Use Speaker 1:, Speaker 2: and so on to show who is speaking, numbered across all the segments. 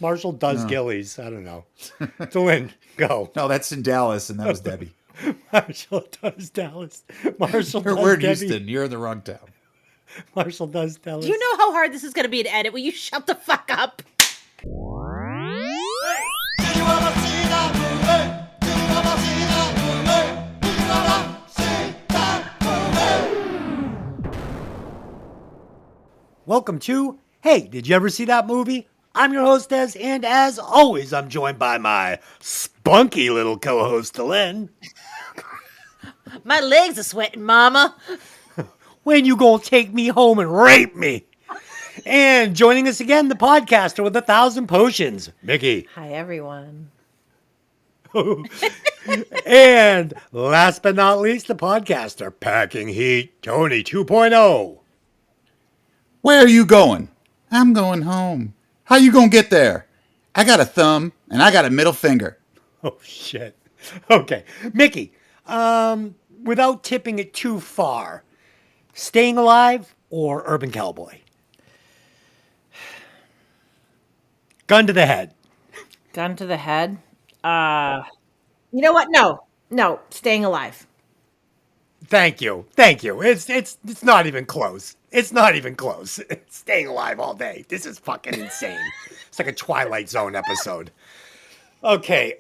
Speaker 1: Marshall does
Speaker 2: No.
Speaker 1: Gillies. I don't know. Dylan, go.
Speaker 2: No, that's in Dallas, and that was Debbie.
Speaker 1: Marshall does Dallas. Marshall
Speaker 2: We're
Speaker 1: does
Speaker 2: in
Speaker 1: Debbie.
Speaker 2: Houston. You're in the wrong town.
Speaker 1: Marshall does Dallas.
Speaker 3: Do you know how hard this is going to be to edit? Will you shut the fuck up?
Speaker 1: Welcome to Hey, did you ever see that movie? I'm your hostess, and as always, I'm joined by my spunky little co-host, Dylan.
Speaker 3: My legs are sweating, mama.
Speaker 1: When you gonna take me home and rape me? And joining us again, the podcaster with 1,000 potions, Mikki.
Speaker 3: Hi, everyone.
Speaker 1: And last but not least, the podcaster, packing heat, Tony 2.0.
Speaker 2: Where are you going? I'm going home. How you gonna get there? I got a thumb and I got a middle finger.
Speaker 1: Oh, shit. Okay. Mikki, without tipping it too far, Staying Alive or Urban Cowboy? Gun to the head.
Speaker 3: Gun to the head. You know what? No. Staying Alive.
Speaker 1: Thank you. It's not even close. It's not even close. It's Staying Alive all day. This is fucking insane. It's like a Twilight Zone episode. Okay,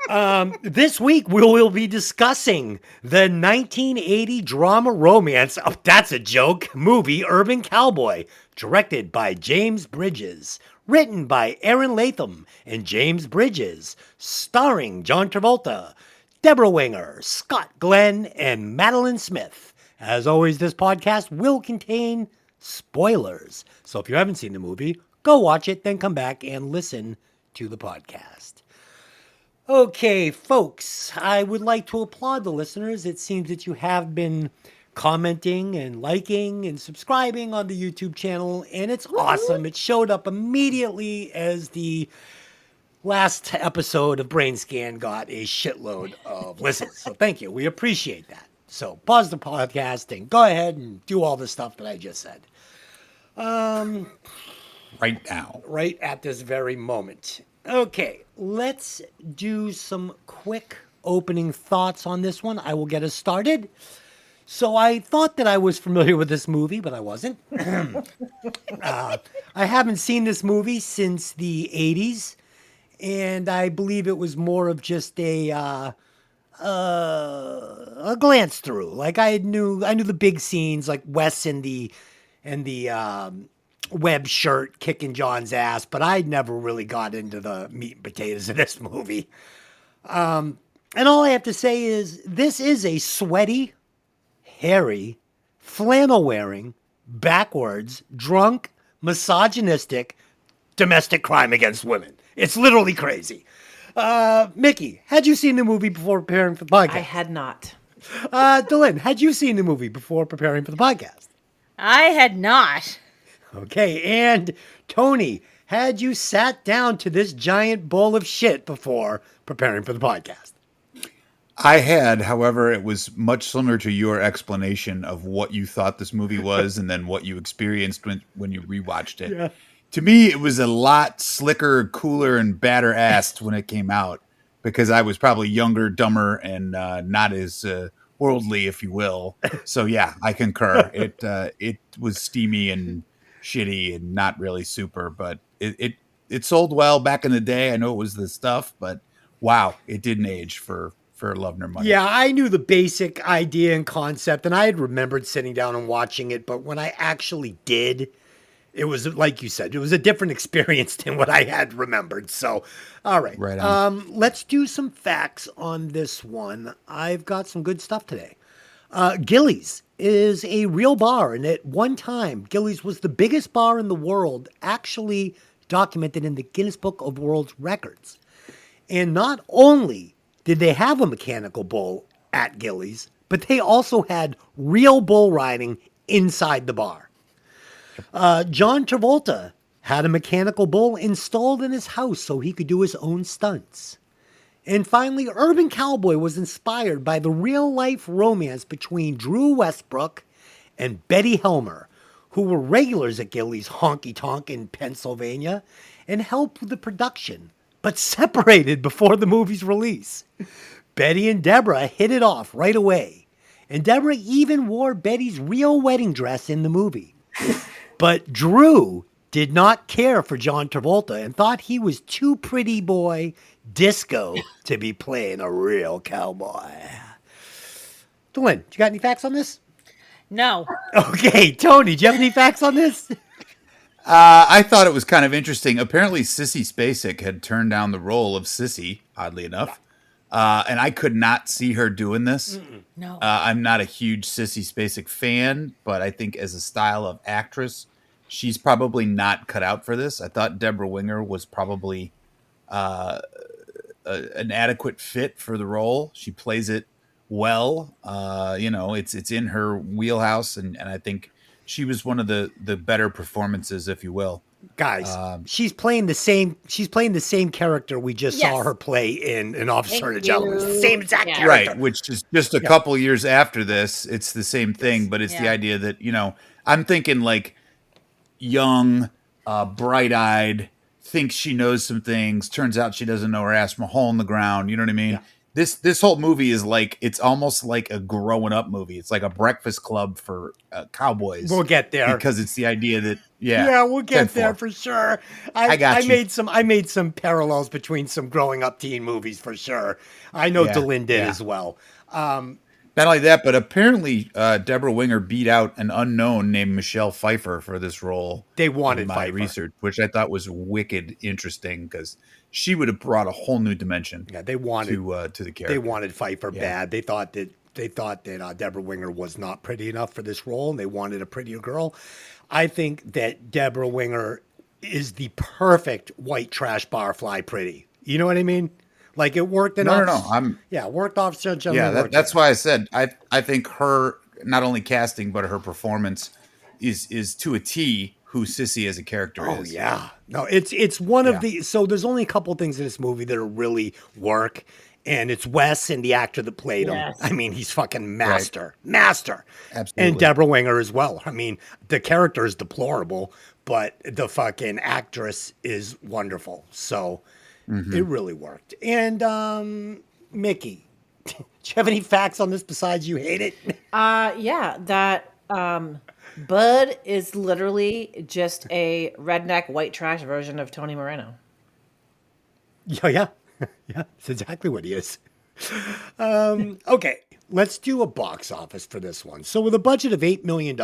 Speaker 1: this week we will be discussing the 1980 drama romance, oh, that's a joke, movie Urban Cowboy, directed by James Bridges, written by Aaron Latham and James Bridges, starring John Travolta, Debra Winger, Scott Glenn, and Madeline Smith. As always, this podcast will contain spoilers, so if you haven't seen the movie, go watch it, then come back and listen to the podcast. Okay, folks, I would like to applaud the listeners. It seems that you have been commenting and liking and subscribing on the YouTube channel, and it's awesome. It showed up immediately as the last episode of Brain Scan got a shitload of listens. So thank you. We appreciate that. So pause the podcast and go ahead and do all the stuff that I just said.
Speaker 2: Right now.
Speaker 1: Right at this very moment. Okay, let's do some quick opening thoughts on this one. I will get us started. So I thought that I was familiar with this movie, but I wasn't. I haven't seen this movie since the 80s, and I believe it was more of just a glance through. Like I knew the big scenes, like Wes and the Webb shirt kicking John's ass, but I never really got into the meat and potatoes of this movie. And all I have to say is this is a sweaty, hairy, flannel-wearing, backwards, drunk, misogynistic, domestic crime against women. It's literally crazy. Mikki, had you seen the movie before preparing for the podcast?
Speaker 3: I had not.
Speaker 1: Dylan, had you seen the movie before preparing for the podcast?
Speaker 3: I had not.
Speaker 1: Okay, and Tony, had you sat down to this giant bowl of shit before preparing for the podcast?
Speaker 2: I had, however, it was much similar to your explanation of what you thought this movie was and then what you experienced when you rewatched it.
Speaker 1: Yeah.
Speaker 2: To me, it was a lot slicker, cooler, and badder-assed when it came out because I was probably younger, dumber, and not as worldly, if you will. So, yeah, I concur. It was steamy and shitty and not really super, but it sold well back in the day. I know it was the stuff, but wow, it didn't age for love nor money.
Speaker 1: Yeah, I knew the basic idea and concept, and I had remembered sitting down and watching it, but when I actually did, it was, like you said, it was a different experience than what I had remembered. So, all right.
Speaker 2: Right on.
Speaker 1: Let's do some facts on this one. I've got some good stuff today. Gillies is a real bar, and at one time, Gillies was the biggest bar in the world, actually documented in the Guinness Book of World Records. And not only did they have a mechanical bull at Gillies, but they also had real bull riding inside the bar. John Travolta had a mechanical bull installed in his house so he could do his own stunts. And finally, Urban Cowboy was inspired by the real-life romance between Drew Westbrook and Betty Helmer, who were regulars at Gillies Honky Tonk in Pennsylvania. and helped with the production, but separated before the movie's release. Betty and Debra hit it off right away, and Debra even wore Betty's real wedding dress in the movie. But Drew did not care for John Travolta and thought he was too pretty boy disco to be playing a real cowboy. Lynn, you got any facts on this?
Speaker 3: No.
Speaker 1: Okay, Tony, do you have any facts on this?
Speaker 2: I thought it was kind of interesting. Apparently, Sissy Spacek had turned down the role of Sissy, oddly enough. And I could not see her doing this.
Speaker 3: No.
Speaker 2: I'm not a huge Sissy Spacek fan, but I think as a style of actress, she's probably not cut out for this. I thought Debra Winger was probably an adequate fit for the role. She plays it well. It's in her wheelhouse, and I think she was one of the better performances, if you will.
Speaker 1: Guys, she's playing the same character we just saw her play in An Officer and a Gentleman. Same exact character.
Speaker 2: Right, which is just a couple years after this. It's the same thing, but it's the idea that, I'm thinking like young, bright-eyed, thinks she knows some things, turns out she doesn't know her ass from a hole in the ground, you know what I mean? Yeah. This whole movie is like, it's almost like a growing up movie. It's like a Breakfast Club for cowboys.
Speaker 1: We'll get there
Speaker 2: because it's the idea that
Speaker 1: we'll get there for sure. I made some parallels between some growing up teen movies for sure. I know Delin did as well.
Speaker 2: Not only that, but apparently Debra Winger beat out an unknown named Michelle Pfeiffer for this role.
Speaker 1: They wanted
Speaker 2: my
Speaker 1: Pfeiffer.
Speaker 2: Research, which I thought was wicked interesting because she would have brought a whole new dimension.
Speaker 1: Yeah, they wanted
Speaker 2: to the character.
Speaker 1: They wanted Pfeiffer bad. They thought that Debra Winger was not pretty enough for this role, and they wanted a prettier girl. I think that Debra Winger is the perfect white trash barfly pretty. You know what I mean? Like it worked in worked off.
Speaker 2: That's why I said I think her not only casting but her performance is to a T who Sissy as a character is.
Speaker 1: Oh yeah, no, it's one of the. So there's only a couple things in this movie that really work, and it's Wes and the actor that played him. I mean, he's fucking master. Absolutely, and Debra Winger as well. I mean, the character is deplorable, but the fucking actress is wonderful. So. It really worked. And Mikki, do you have any facts on this besides you hate it?
Speaker 3: That Bud is literally just a redneck white trash version of Tony Moreno.
Speaker 1: Yeah, that's exactly what he is. Okay, let's do a box office for this one. So with a budget of $8 million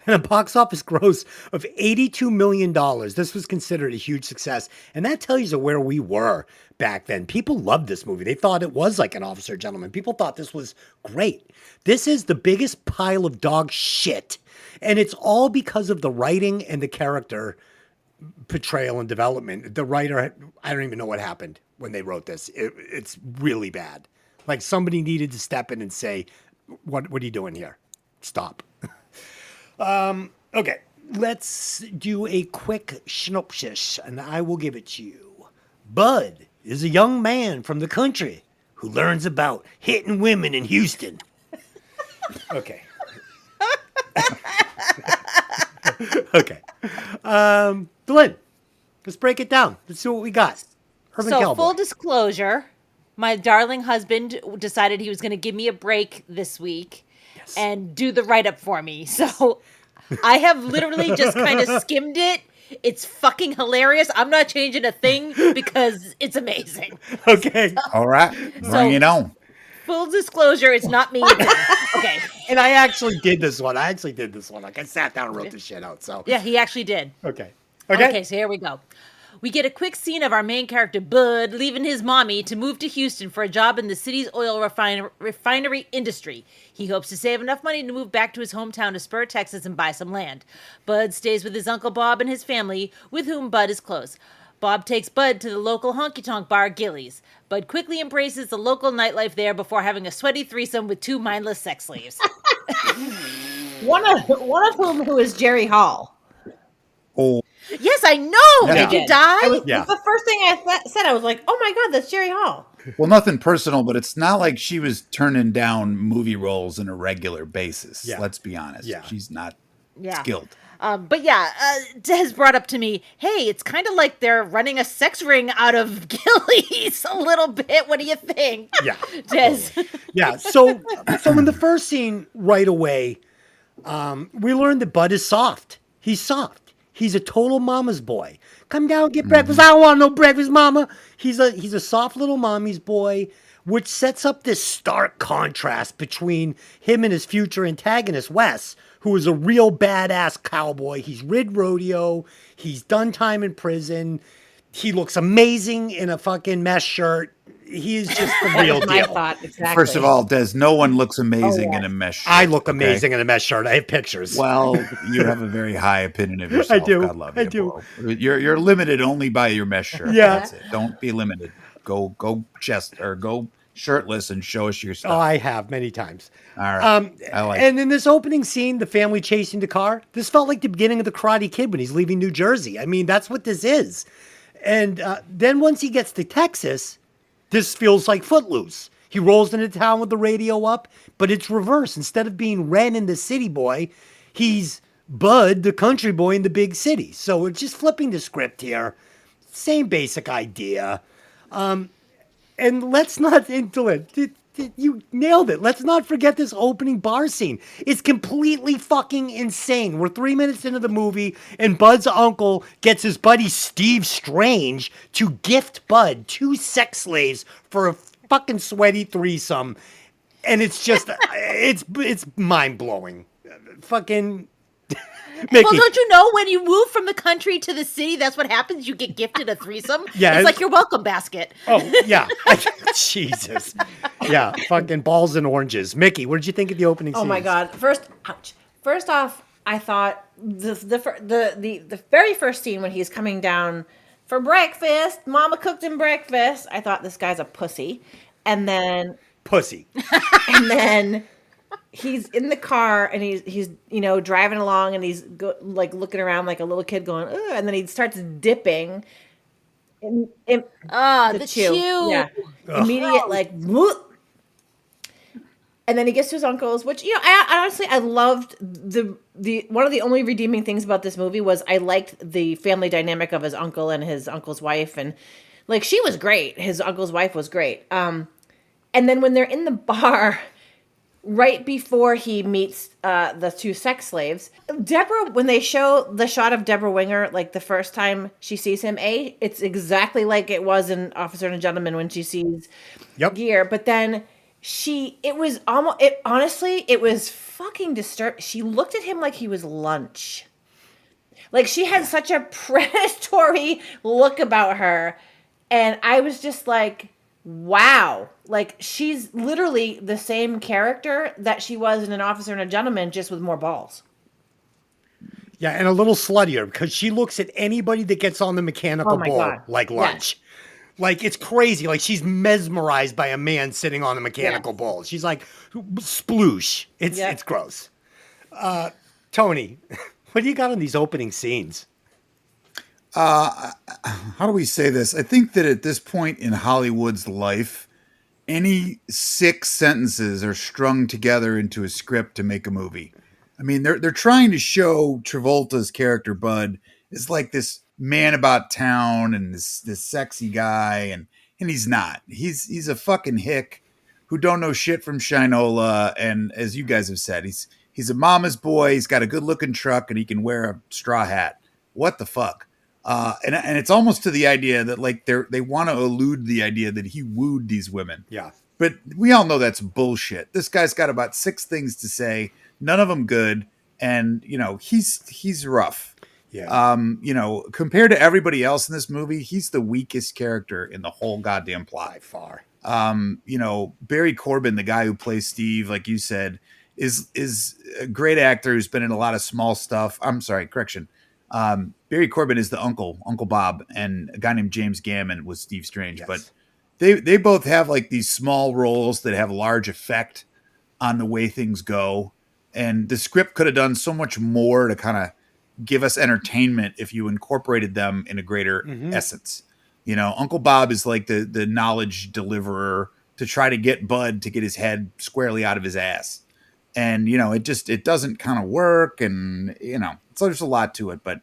Speaker 1: and a box office gross of $82 million. This was considered a huge success. And that tells you where we were back then. People loved this movie. They thought it was like An Officer Gentleman. People thought this was great. This is the biggest pile of dog shit. And it's all because of the writing and the character portrayal and development. The writer, I don't even know what happened when they wrote this. It's really bad. Like somebody needed to step in and say, what are you doing here? Stop. Okay, let's do a quick synopsis, and I will give it to you. Bud is a young man from the country who learns about hitting women in Houston. Okay. Okay. Glenn, let's break it down. Let's see what we got. Urban Cowboy.
Speaker 4: Full disclosure, my darling husband decided he was going to give me a break this week. And do the write-up for me. So I have literally just kind of skimmed it. It's fucking hilarious. I'm not changing a thing because it's amazing.
Speaker 1: Okay.
Speaker 2: All right. Bring it on.
Speaker 4: Full disclosure, it's not me. Okay.
Speaker 1: And I actually did this one. Like I sat down and wrote this shit out. So
Speaker 4: yeah, he actually did.
Speaker 1: Okay.
Speaker 4: Okay, so here we go. We get a quick scene of our main character, Bud, leaving his mommy to move to Houston for a job in the city's oil refinery industry. He hopes to save enough money to move back to his hometown of Spur, Texas, and buy some land. Bud stays with his Uncle Bob and his family, with whom Bud is close. Bob takes Bud to the local honky-tonk bar, Gilly's. Bud quickly embraces the local nightlife there before having a sweaty threesome with two mindless sex slaves.
Speaker 3: One of whom who is Jerry Hall.
Speaker 2: Oh.
Speaker 4: Yes, I know.
Speaker 3: Yeah.
Speaker 4: Did you die?
Speaker 3: The first thing I said, I was like, oh my God, that's Jerry Hall.
Speaker 2: Well, nothing personal, but it's not like she was turning down movie roles on a regular basis. Yeah. Let's be honest. Yeah. She's not skilled.
Speaker 4: But yeah, Des brought up to me, hey, it's kind of like they're running a sex ring out of Gillies a little bit. What do you think?
Speaker 1: Yeah.
Speaker 4: Des.
Speaker 1: Yeah. So in the first scene, right away, we learned that Bud is soft. He's soft. He's a total mama's boy. Come down, get breakfast. I don't want no breakfast, mama. He's a soft little mommy's boy, which sets up this stark contrast between him and his future antagonist, Wes, who is a real badass cowboy. He's rid rodeo. He's done time in prison. He looks amazing in a fucking mesh shirt. He is just the real
Speaker 3: My
Speaker 1: deal.
Speaker 3: thought, exactly.
Speaker 2: First of all, Des, no one looks amazing in a mesh shirt.
Speaker 1: I look
Speaker 2: okay?
Speaker 1: amazing in a mesh shirt. I have pictures.
Speaker 2: Well, you have a very high opinion of yourself.
Speaker 1: I do.
Speaker 2: God love
Speaker 1: I
Speaker 2: you,
Speaker 1: do.
Speaker 2: bro. You're limited only by your mesh shirt.
Speaker 1: Yeah.
Speaker 2: That's it. Don't be limited. Go chest or go shirtless and show us your stuff.
Speaker 1: Oh, I have many times.
Speaker 2: All right. I like
Speaker 1: And in this opening scene, the family chasing the car, this felt like the beginning of the Karate Kid when he's leaving New Jersey. I mean, that's what this is. And then once he gets to Texas, this feels like Footloose. He rolls into town with the radio up, but it's reverse. Instead of being Ren and the city boy, he's Bud, the country boy in the big city. So we're just flipping the script here. Same basic idea. And let's not into it. You nailed it. Let's not forget this opening bar scene. It's completely fucking insane. We're 3 minutes into the movie, and Bud's uncle gets his buddy Steve Strange to gift Bud 2 sex slaves for a fucking sweaty threesome. And it's just, it's mind blowing. Fucking. Mickey.
Speaker 4: Well, don't you know when you move from the country to the city, that's what happens? You get gifted a threesome.
Speaker 1: Yeah,
Speaker 4: It's like your welcome basket.
Speaker 1: Oh, yeah. Jesus. Yeah, fucking balls and oranges. Mickey, what did you think of the opening scene?
Speaker 3: Oh my god! First off, I thought the very first scene when he's coming down for breakfast, Mama cooked him breakfast. I thought this guy's a pussy, and then
Speaker 1: Pussy.
Speaker 3: he's in the car and he's driving along and he's looking around like a little kid going, ugh, and then he starts dipping.
Speaker 4: The chew.
Speaker 3: Yeah, immediate whoop. And then he gets to his uncle's, which I honestly I loved the one of the only redeeming things about this movie was I liked the family dynamic of his uncle and his uncle's wife, and she was great. His uncle's wife was great. And then when they're in the bar, right before he meets the 2 sex slaves, Debra, when they show the shot of Debra Winger, the first time she sees him, it's exactly like it was in Officer and a Gentleman when she sees Gear. But then it was fucking disturbing. She looked at him like he was lunch. She had such a predatory look about her. And I was just like, wow. She's literally the same character that she was in An Officer and a Gentleman, just with more balls.
Speaker 1: Yeah, and a little sluttier because she looks at anybody that gets on the mechanical bull
Speaker 3: God.
Speaker 1: like lunch. It's crazy. She's mesmerized by a man sitting on a mechanical bull. She's like, sploosh. It's gross. Tony, what do you got on these opening scenes?
Speaker 2: How do we say this? I think that at this point in Hollywood's life, any 6 sentences are strung together into a script to make a movie. I mean, they're trying to show Travolta's character Bud is like this man about town and this sexy guy, and he's not. He's a fucking hick who don't know shit from Shinola, and as you guys have said, he's a mama's boy. He's got a good looking truck, and he can wear a straw hat. What the fuck? And it's almost to the idea that they want to elude the idea that he wooed these women.
Speaker 1: Yeah.
Speaker 2: But we all know that's bullshit. This guy's got about 6 things to say, none of them good, and he's rough.
Speaker 1: Yeah.
Speaker 2: Compared to everybody else in this movie, he's the weakest character in the whole goddamn plot. By far. Barry Corbin, the guy who plays Steve, like you said, is a great actor who's been in a lot of small stuff. I'm sorry, correction. Barry Corbin is the Uncle Bob, and a guy named James Gammon was Steve Strange.
Speaker 1: Yes.
Speaker 2: But they both have these small roles that have large effect on the way things go. And the script could have done so much more to kind of give us entertainment if you incorporated them in a greater essence. Uncle Bob is like the knowledge deliverer to try to get Bud to get his head squarely out of his ass. And, it doesn't kind of work. And, there's a lot to it, but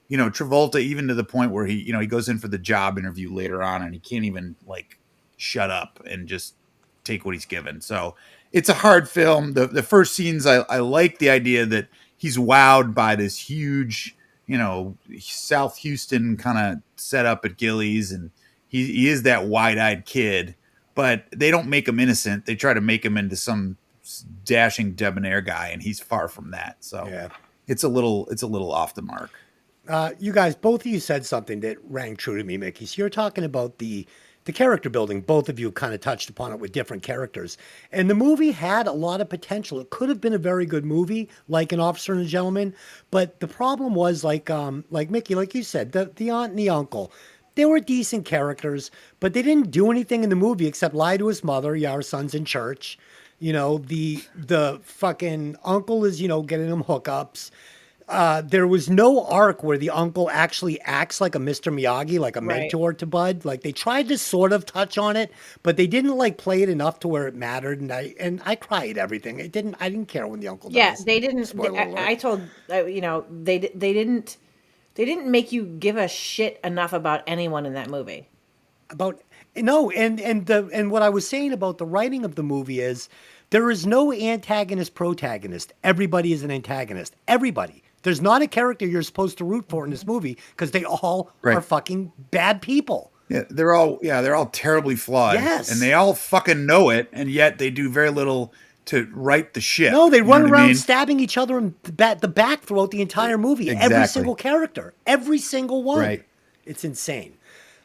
Speaker 2: you know, Travolta, even to the point where he goes in for the job interview later on and he can't even like shut up and just take what he's given. So it's a hard film. The first scenes, I like the idea that he's wowed by this huge, you know, South Houston kind of setup at Gillies, and he is that wide-eyed kid, but they don't make him innocent. They try to make him into some dashing debonair guy, and he's far from that. So
Speaker 1: Yeah.
Speaker 2: it's a little off the mark.
Speaker 1: You guys, both of you said something that rang true to me, Mickey. So you're talking about the character building. Both of you kind of touched upon it with different characters. And the movie had a lot of potential. It could have been a very good movie, like An Officer and a Gentleman. But the problem was, like Mickey, like you said, the aunt and the uncle, they were decent characters, but they didn't do anything in the movie except lie to his mother. Yeah, our son's in church. You know, the fucking uncle is, you know, getting him hookups. There was no arc where the uncle actually acts like a Mr. Miyagi, like a mentor to Bud. Like they tried to sort of touch on it, but they didn't like play it enough to where it mattered. And I cried everything. I didn't care when the uncle dies.
Speaker 3: Yeah, they didn't.
Speaker 1: Spoiler alert.
Speaker 3: I told you know they didn't make you give a shit enough about anyone in that movie.
Speaker 1: About no, and what I was saying about the writing of the movie is there is no antagonist protagonist. Everybody is an antagonist. Everybody. There's not a character you're supposed to root for in this movie because they all are fucking bad people.
Speaker 2: Yeah, they're all terribly flawed.
Speaker 1: Yes.
Speaker 2: And they all fucking know it, and yet they do very little to right the ship.
Speaker 1: No, they run
Speaker 2: know what I
Speaker 1: around
Speaker 2: mean?
Speaker 1: stabbing each other in the back throughout the entire movie. Every
Speaker 2: Exactly.
Speaker 1: single character. Every single one.
Speaker 2: Right.
Speaker 1: It's insane.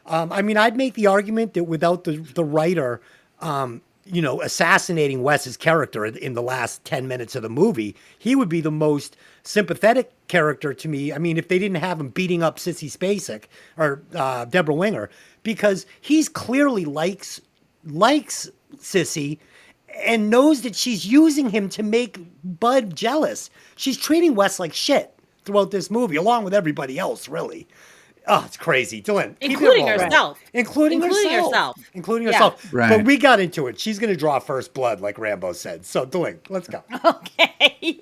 Speaker 1: I mean, I'd make the argument that without the writer, you know, assassinating Wes's character in the last 10 minutes of the movie, he would be the most sympathetic character to me. I mean, if they didn't have him beating up Sissy Spacek or Debra Winger, because he's clearly likes Sissy and knows that she's using him to make Bud jealous. She's treating Wes like shit throughout this movie, along with everybody else, really. Oh, it's crazy. Dylan. keep it
Speaker 4: Including
Speaker 1: rolling.
Speaker 4: herself.
Speaker 1: Including herself. Including herself.
Speaker 2: Right.
Speaker 1: But we got into it. She's going to draw first blood, like Rambo said. So, Dylan, let's go.
Speaker 4: Okay.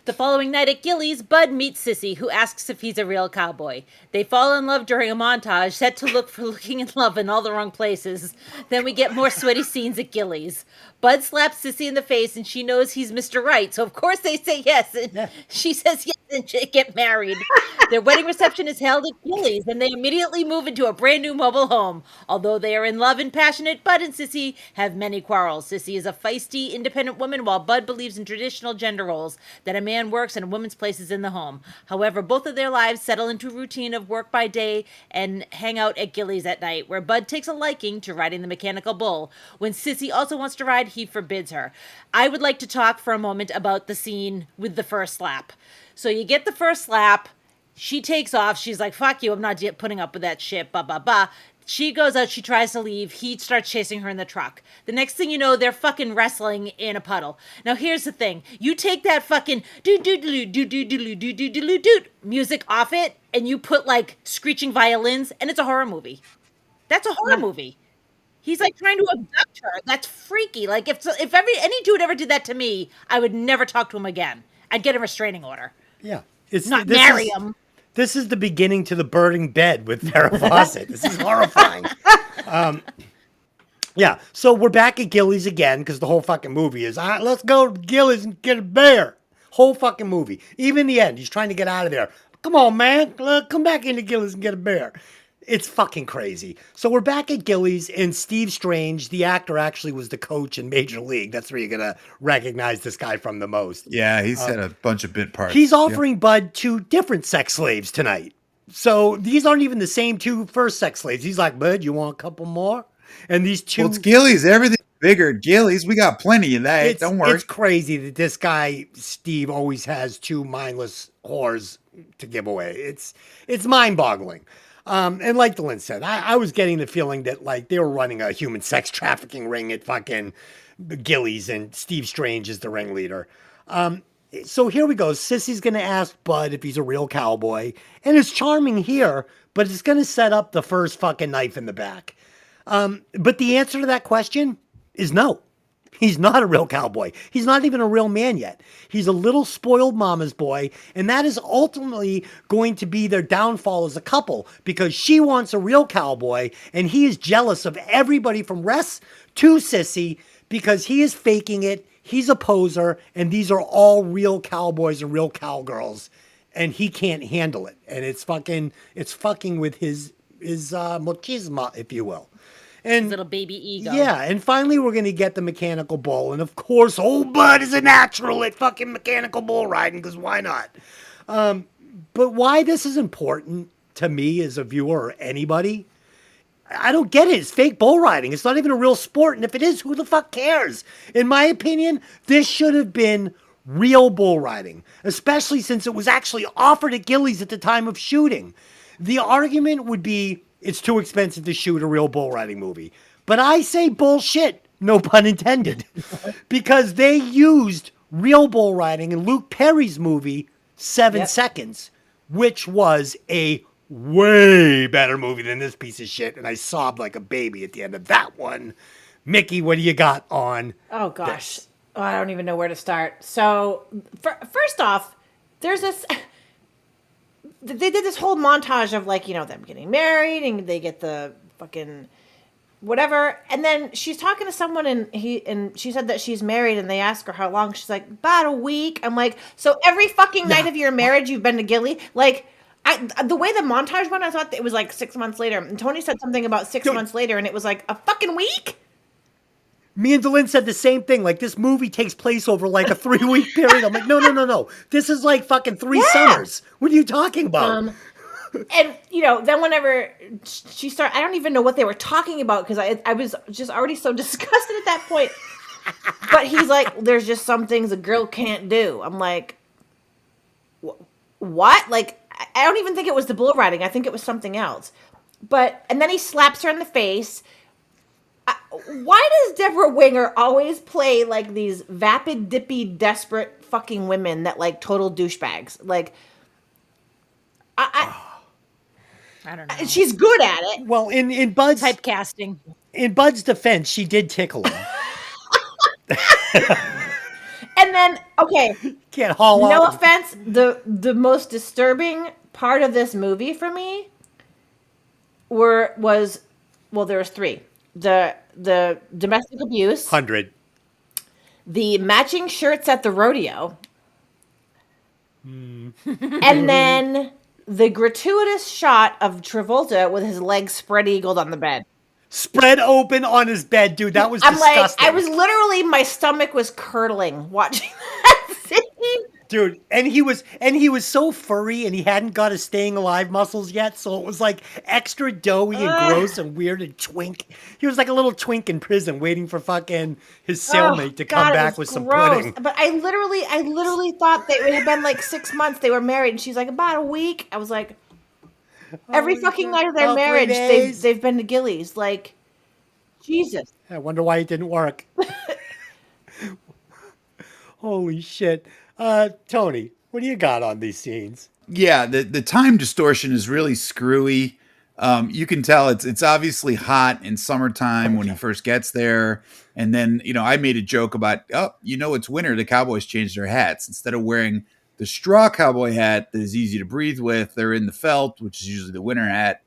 Speaker 4: The following night at Gillies, Bud meets Sissy, who asks if he's a real cowboy. They fall in love during a montage set to look for looking in love in all the wrong places. Then we get more sweaty scenes at Gillies. Bud slaps Sissy in the face, and she knows he's Mr. Right, so of course they say yes, and she says yes, and they get married. Their wedding reception is held at Gillies, and they immediately move into a brand new mobile home. Although they are in love and passionate, Bud and Sissy have many quarrels. Sissy is a feisty, independent woman, while Bud believes in traditional gender roles, that a man works and a woman's place is in the home. However, both of their lives settle into a routine of work by day and hang out at Gillies at night, where Bud takes a liking to riding the mechanical bull. When Sissy also wants to ride, he forbids her. I would like to talk for a moment about the scene with the first slap. So you get the first slap, she takes off, she's like, fuck you, I'm not putting up with that shit, blah, blah, blah. She goes out, she tries to leave, he starts chasing her in the truck. The next thing you know, they're fucking wrestling in a puddle. Now here's the thing, you take that fucking do-do-do-do-do-do-do-do-do-do music off it, and you put like screeching violins, and it's a horror movie. That's a horror movie. He's like trying to abduct her. That's freaky. Like if any dude ever did that to me, I would never talk to him again. I'd get a restraining order.
Speaker 1: Yeah. It's
Speaker 4: Not marry him.
Speaker 1: This is the beginning to the burning bed with Farrah Fawcett. This is horrifying. Yeah. So we're back at Gillies again because the whole fucking movie is, let's go to Gillies and get a bear. Whole fucking movie. Even the end, he's trying to get out of there. Come on, man. Come back into Gillies and get a bear. It's fucking crazy. So we're back at Gillies, and Steve Strange, the actor, actually was the coach in Major League. That's where you're going to recognize this guy from the most.
Speaker 2: Yeah, he's had a bunch of bit parts.
Speaker 1: He's offering Bud 2 different sex slaves tonight. So these aren't even the same 2 first sex slaves. He's like, Bud, you want a couple more? And these 2...
Speaker 2: Well, it's Gillies. Everything's bigger at Gillies. We got plenty of that. Don't worry.
Speaker 1: It's crazy that this guy, Steve, always has 2 mindless whores to give away. It's mind-boggling. And like Dylan said, I was getting the feeling that like they were running a human sex trafficking ring at fucking Gillies, and Steve Strange is the ringleader. So here we go. Sissy's going to ask Bud if he's a real cowboy, and it's charming here, but it's going to set up the first fucking knife in the back. But the answer to that question is no. He's not a real cowboy. He's not even a real man yet. He's a little spoiled mama's boy, and that is ultimately going to be their downfall as a couple because she wants a real cowboy, and he is jealous of everybody from Ress to Sissy because he is faking it. He's a poser, and these are all real cowboys and real cowgirls, and he can't handle it. And it's fucking with his machismo, if you will. And
Speaker 4: His little baby ego.
Speaker 1: yeah, and finally we're going to get the mechanical bull. And of course, old Bud is a natural at fucking mechanical bull riding, because why not? But why this is important to me as a viewer or anybody, I don't get it. It's fake bull riding. It's not even a real sport. And if it is, who the fuck cares? In my opinion, this should have been real bull riding, especially since it was actually offered at Gillies at the time of shooting. The argument would be, it's too expensive to shoot a real bull riding movie. But I say bullshit, no pun intended, because they used real bull riding in Luke Perry's movie, 7 Seconds, which was a way better movie than this piece of shit. And I sobbed like a baby at the end of that one. Mikki, what do you got on
Speaker 3: Oh, gosh.
Speaker 1: this?
Speaker 3: Oh, I don't even know where to start. So, first off, there's this... They did this whole montage of, like, you know, them getting married, and they get the fucking whatever. And then she's talking to someone, and she said that she's married, and they ask her how long. She's like, about a week. I'm like, so every fucking night of your marriage, you've been to Gilly? Like, the way the montage went, I thought that it was like 6 months later. And Tony said something about 6 months later, and it was like a fucking week?
Speaker 1: Me and Delyn said the same thing. Like, this movie takes place over like a 3-week period. I'm like, no. This is like fucking 3 summers. What are you talking about?
Speaker 3: And, you know, then whenever she started, I don't even know what they were talking about because I was just already so disgusted at that point. But he's like, there's just some things a girl can't do. I'm like, what? Like, I don't even think it was the bull riding. I think it was something else. And then he slaps her in the face. Why does Debra Winger always play like these vapid, dippy, desperate fucking women that like total douchebags? Like, I
Speaker 4: don't know.
Speaker 3: She's good at it.
Speaker 1: Well, in Bud's
Speaker 4: Typecasting.
Speaker 1: In Bud's defense, she did tickle him.
Speaker 3: And then, okay,
Speaker 1: Can't haul
Speaker 3: no
Speaker 1: off.
Speaker 3: offense, the most disturbing part of this movie for me was there was 3. The domestic abuse,
Speaker 1: 100.
Speaker 3: the matching shirts at the rodeo, and then the gratuitous shot of Travolta with his legs spread eagled on the bed.
Speaker 1: Spread open on his bed, dude. That was
Speaker 3: I'm
Speaker 1: disgusting.
Speaker 3: like, I was literally, my stomach was curdling watching that scene.
Speaker 1: Dude, and he was so furry, and he hadn't got his staying alive muscles yet, so it was like extra doughy and gross and weird and twink. He was like a little twink in prison, waiting for fucking his cellmate to come
Speaker 3: God, it
Speaker 1: back
Speaker 3: was
Speaker 1: with some
Speaker 3: gross.
Speaker 1: pudding.
Speaker 3: But I literally thought that it had been like 6 months they were married, and she's like, about a week. I was like, every fucking night of their
Speaker 1: About 3
Speaker 3: marriage,
Speaker 1: days.
Speaker 3: they've been to Gillies. Like, Jesus.
Speaker 1: I wonder why it didn't work. Holy shit. Tony, what do you got on these scenes?
Speaker 2: Yeah, the time distortion is really screwy. You can tell it's obviously hot in summertime when he first gets there. And then, you know, I made a joke about, it's winter. The Cowboys changed their hats. Instead of wearing the straw cowboy hat that is easy to breathe with, they're in the felt, which is usually the winter hat.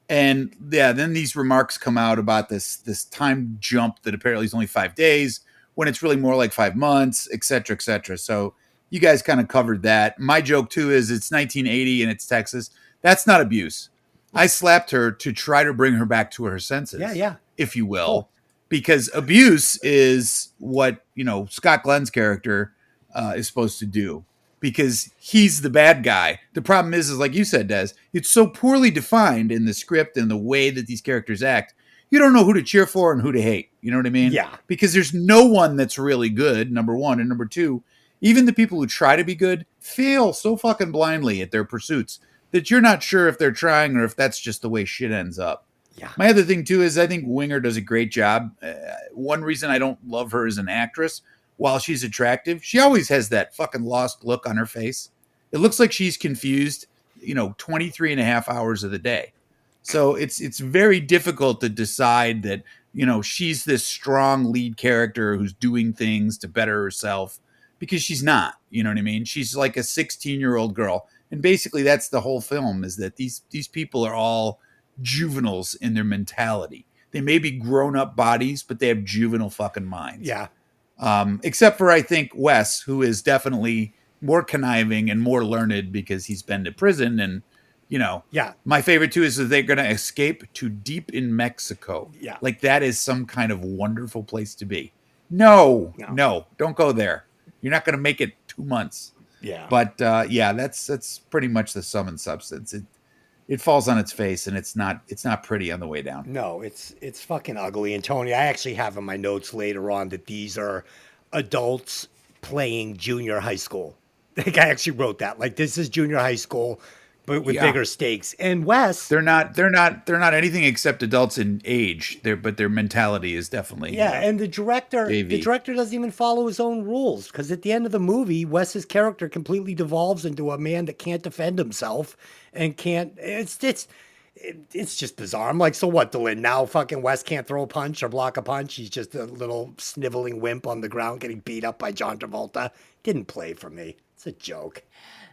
Speaker 2: And yeah, then these remarks come out about this time jump that apparently is only 5 days when it's really more like 5 months, et cetera, et cetera. So you guys kind of covered that. My joke too is it's 1980 and it's Texas. That's not abuse. I slapped her to try to bring her back to her senses.
Speaker 1: Yeah.
Speaker 2: If you will.
Speaker 1: Cool.
Speaker 2: Because abuse is what, Scott Glenn's character is supposed to do. Because he's the bad guy. The problem is like you said, Des, it's so poorly defined in the script and the way that these characters act. You don't know who to cheer for and who to hate. You know what I mean?
Speaker 1: Yeah.
Speaker 2: Because there's no one that's really good, number one. And number two, even the people who try to be good fail so fucking blindly at their pursuits that you're not sure if they're trying or if that's just the way shit ends up.
Speaker 1: Yeah.
Speaker 2: My other thing, too, is I think Winger does a great job. One reason I don't love her as an actress, while she's attractive, she always has that fucking lost look on her face. It looks like she's confused, 23 and a half hours of the day. So it's very difficult to decide that, she's this strong lead character who's doing things to better herself, because she's not. You know what I mean? She's like a 16-year-old girl. And basically that's the whole film, is that these people are all juveniles in their mentality. They may be grown-up bodies, but they have juvenile fucking minds.
Speaker 1: Yeah.
Speaker 2: Except for, I think, Wes, who is definitely more conniving and more learned because he's been to prison. And,
Speaker 1: Yeah.
Speaker 2: my favorite too is that they're going to escape to deep in Mexico.
Speaker 1: Yeah.
Speaker 2: Like that is some kind of wonderful place to be. No, don't go there. You're not going to make it 2 months.
Speaker 1: Yeah.
Speaker 2: But that's pretty much the sum and substance. It falls on its face, and it's not pretty on the way down.
Speaker 1: No, it's fucking ugly. And Tony, I actually have in my notes later on that these are adults playing junior high school. Like I actually wrote that. Like this is junior high school, but with bigger stakes. And Wes,
Speaker 2: they're not anything except adults in age. But their mentality is definitely
Speaker 1: and the director
Speaker 2: AV.
Speaker 1: doesn't even follow his own rules, because at the end of the movie, Wes's character completely devolves into a man that can't defend himself and can't. It's just bizarre. I'm like, so what, Dylan? Now fucking Wes can't throw a punch or block a punch. He's just a little sniveling wimp on the ground getting beat up by John Travolta. Didn't play for me. It's a joke.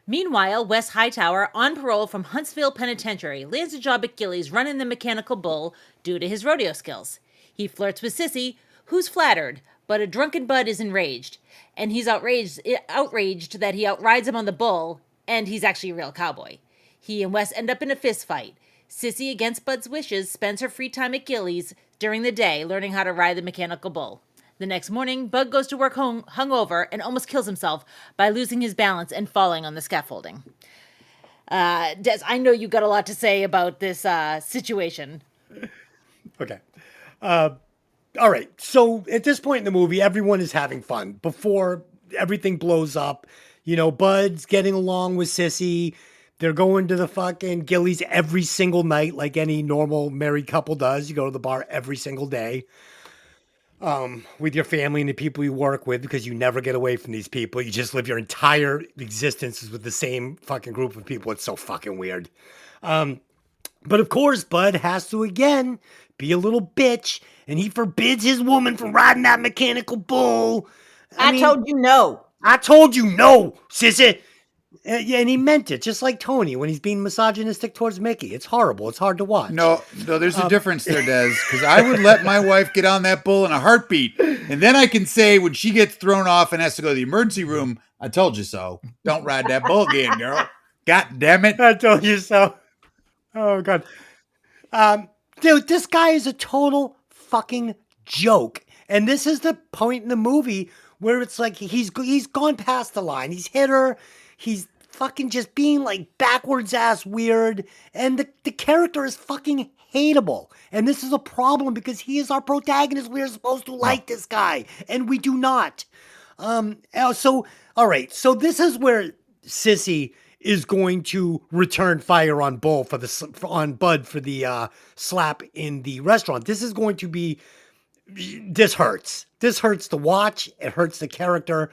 Speaker 4: Meanwhile, Wes Hightower, on parole from Huntsville Penitentiary, lands a job at Gilley's running the mechanical bull due to his rodeo skills. He flirts with Sissy, who's flattered, but a drunken Bud is enraged, and he's outraged that he outrides him on the bull, and he's actually a real cowboy. He and Wes end up in a fist fight. Sissy, against Bud's wishes, spends her free time at Gilley's during the day learning how to ride the mechanical bull. The next morning, Bud goes to work hungover and almost kills himself by losing his balance and falling on the scaffolding. Des, I know you got a lot to say about this situation.
Speaker 1: Okay. All right. So at this point in the movie, everyone is having fun before everything blows up. Bud's getting along with Sissy. They're going to the fucking Gilley's every single night, like any normal married couple does. You go to the bar every single day. With your family and the people you work with, because you never get away from these people. You just live your entire existences with the same fucking group of people. It's so fucking weird. But of course, Bud has to again be a little bitch, and he forbids his woman from riding that mechanical bull.
Speaker 3: I told you no.
Speaker 1: I told you no, sissy. Yeah, and he meant it, just like Tony when he's being misogynistic towards Mikki. It's horrible. It's hard to watch.
Speaker 2: No, there's a difference there, Des, because I would let my wife get on that bull in a heartbeat, and then I can say when she gets thrown off and has to go to the emergency room, I told you so. Don't ride that bull again, girl. God damn it.
Speaker 1: I told you so. Oh, God. Dude, this guy is a total fucking joke. And this is the point in the movie where it's like he's gone past the line. He's hit her. He's fucking just being like backwards ass weird. And the character is fucking hateable. And this is a problem because he is our protagonist. We are supposed to like this guy. And we do not. So, all right. So this is where Sissy is going to return fire on Bud for the slap in the restaurant. This is going to be, this hurts. This hurts to watch. It hurts the character.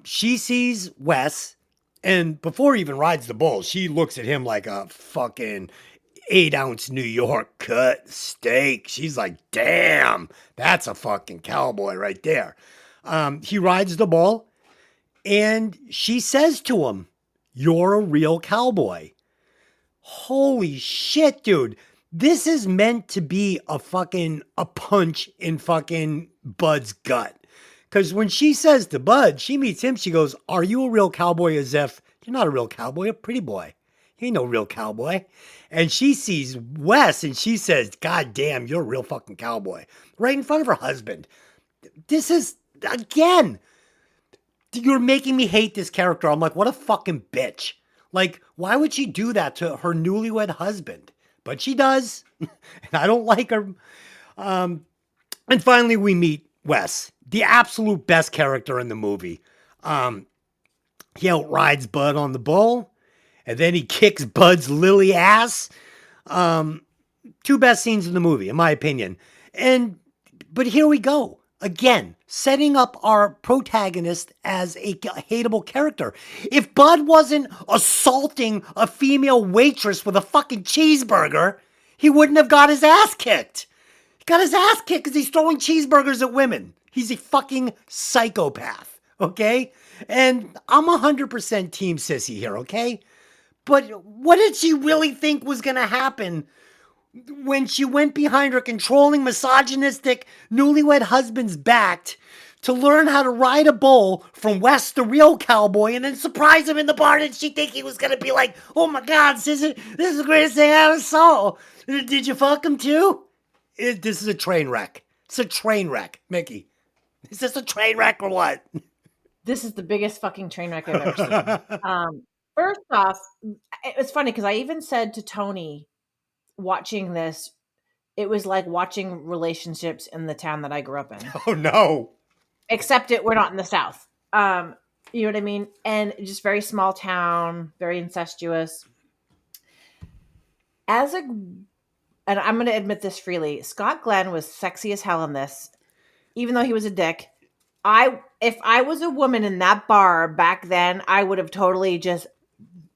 Speaker 1: She sees Wes, and before he even rides the bull, she looks at him like a fucking 8-ounce New York cut steak. She's like, damn, that's a fucking cowboy right there. He rides the bull, and she says to him, "You're a real cowboy." Holy shit, dude. This is meant to be a punch in fucking Bud's gut. Because when she says to Bud, she meets him, she goes, "Are you a real cowboy?" As if, "You're not a real cowboy, you're a pretty boy. You ain't no real cowboy." And she sees Wes and she says, "God damn, you're a real fucking cowboy." Right in front of her husband. This is, again, you're making me hate this character. I'm like, what a fucking bitch. Like, why would she do that to her newlywed husband? But she does. And I don't like her. And finally, we meet Wes, the absolute best character in the movie. He outrides Bud on the bull, and then he kicks Bud's lily ass. Two best scenes in the movie, in my opinion. But here we go. Again, setting up our protagonist as a hateable character. If Bud wasn't assaulting a female waitress with a fucking cheeseburger, he wouldn't have got his ass kicked. He got his ass kicked because he's throwing cheeseburgers at women. He's a fucking psychopath, okay? And I'm 100% Team Sissy here, okay? But what did she really think was going to happen when she went behind her controlling, misogynistic, newlywed husband's back to learn how to ride a bull from Wes, the real cowboy, and then surprise him in the bar? Did she think he was going to be like, oh my God, Sissy, this is the greatest thing I ever saw. Did you fuck him too? This is a train wreck. It's a train wreck, Mikki. Is this a train wreck or what?
Speaker 3: This is the biggest fucking train wreck I've ever seen. First off, it was funny because I even said to Tony, watching this, it was like watching relationships in the town that I grew up in.
Speaker 1: Oh no.
Speaker 3: Except we're not in the South. You know what I mean? And just very small town, very incestuous. And I'm going to admit this freely, Scott Glenn was sexy as hell in this, even though he was a dick. If I was a woman in that bar back then, I would have totally just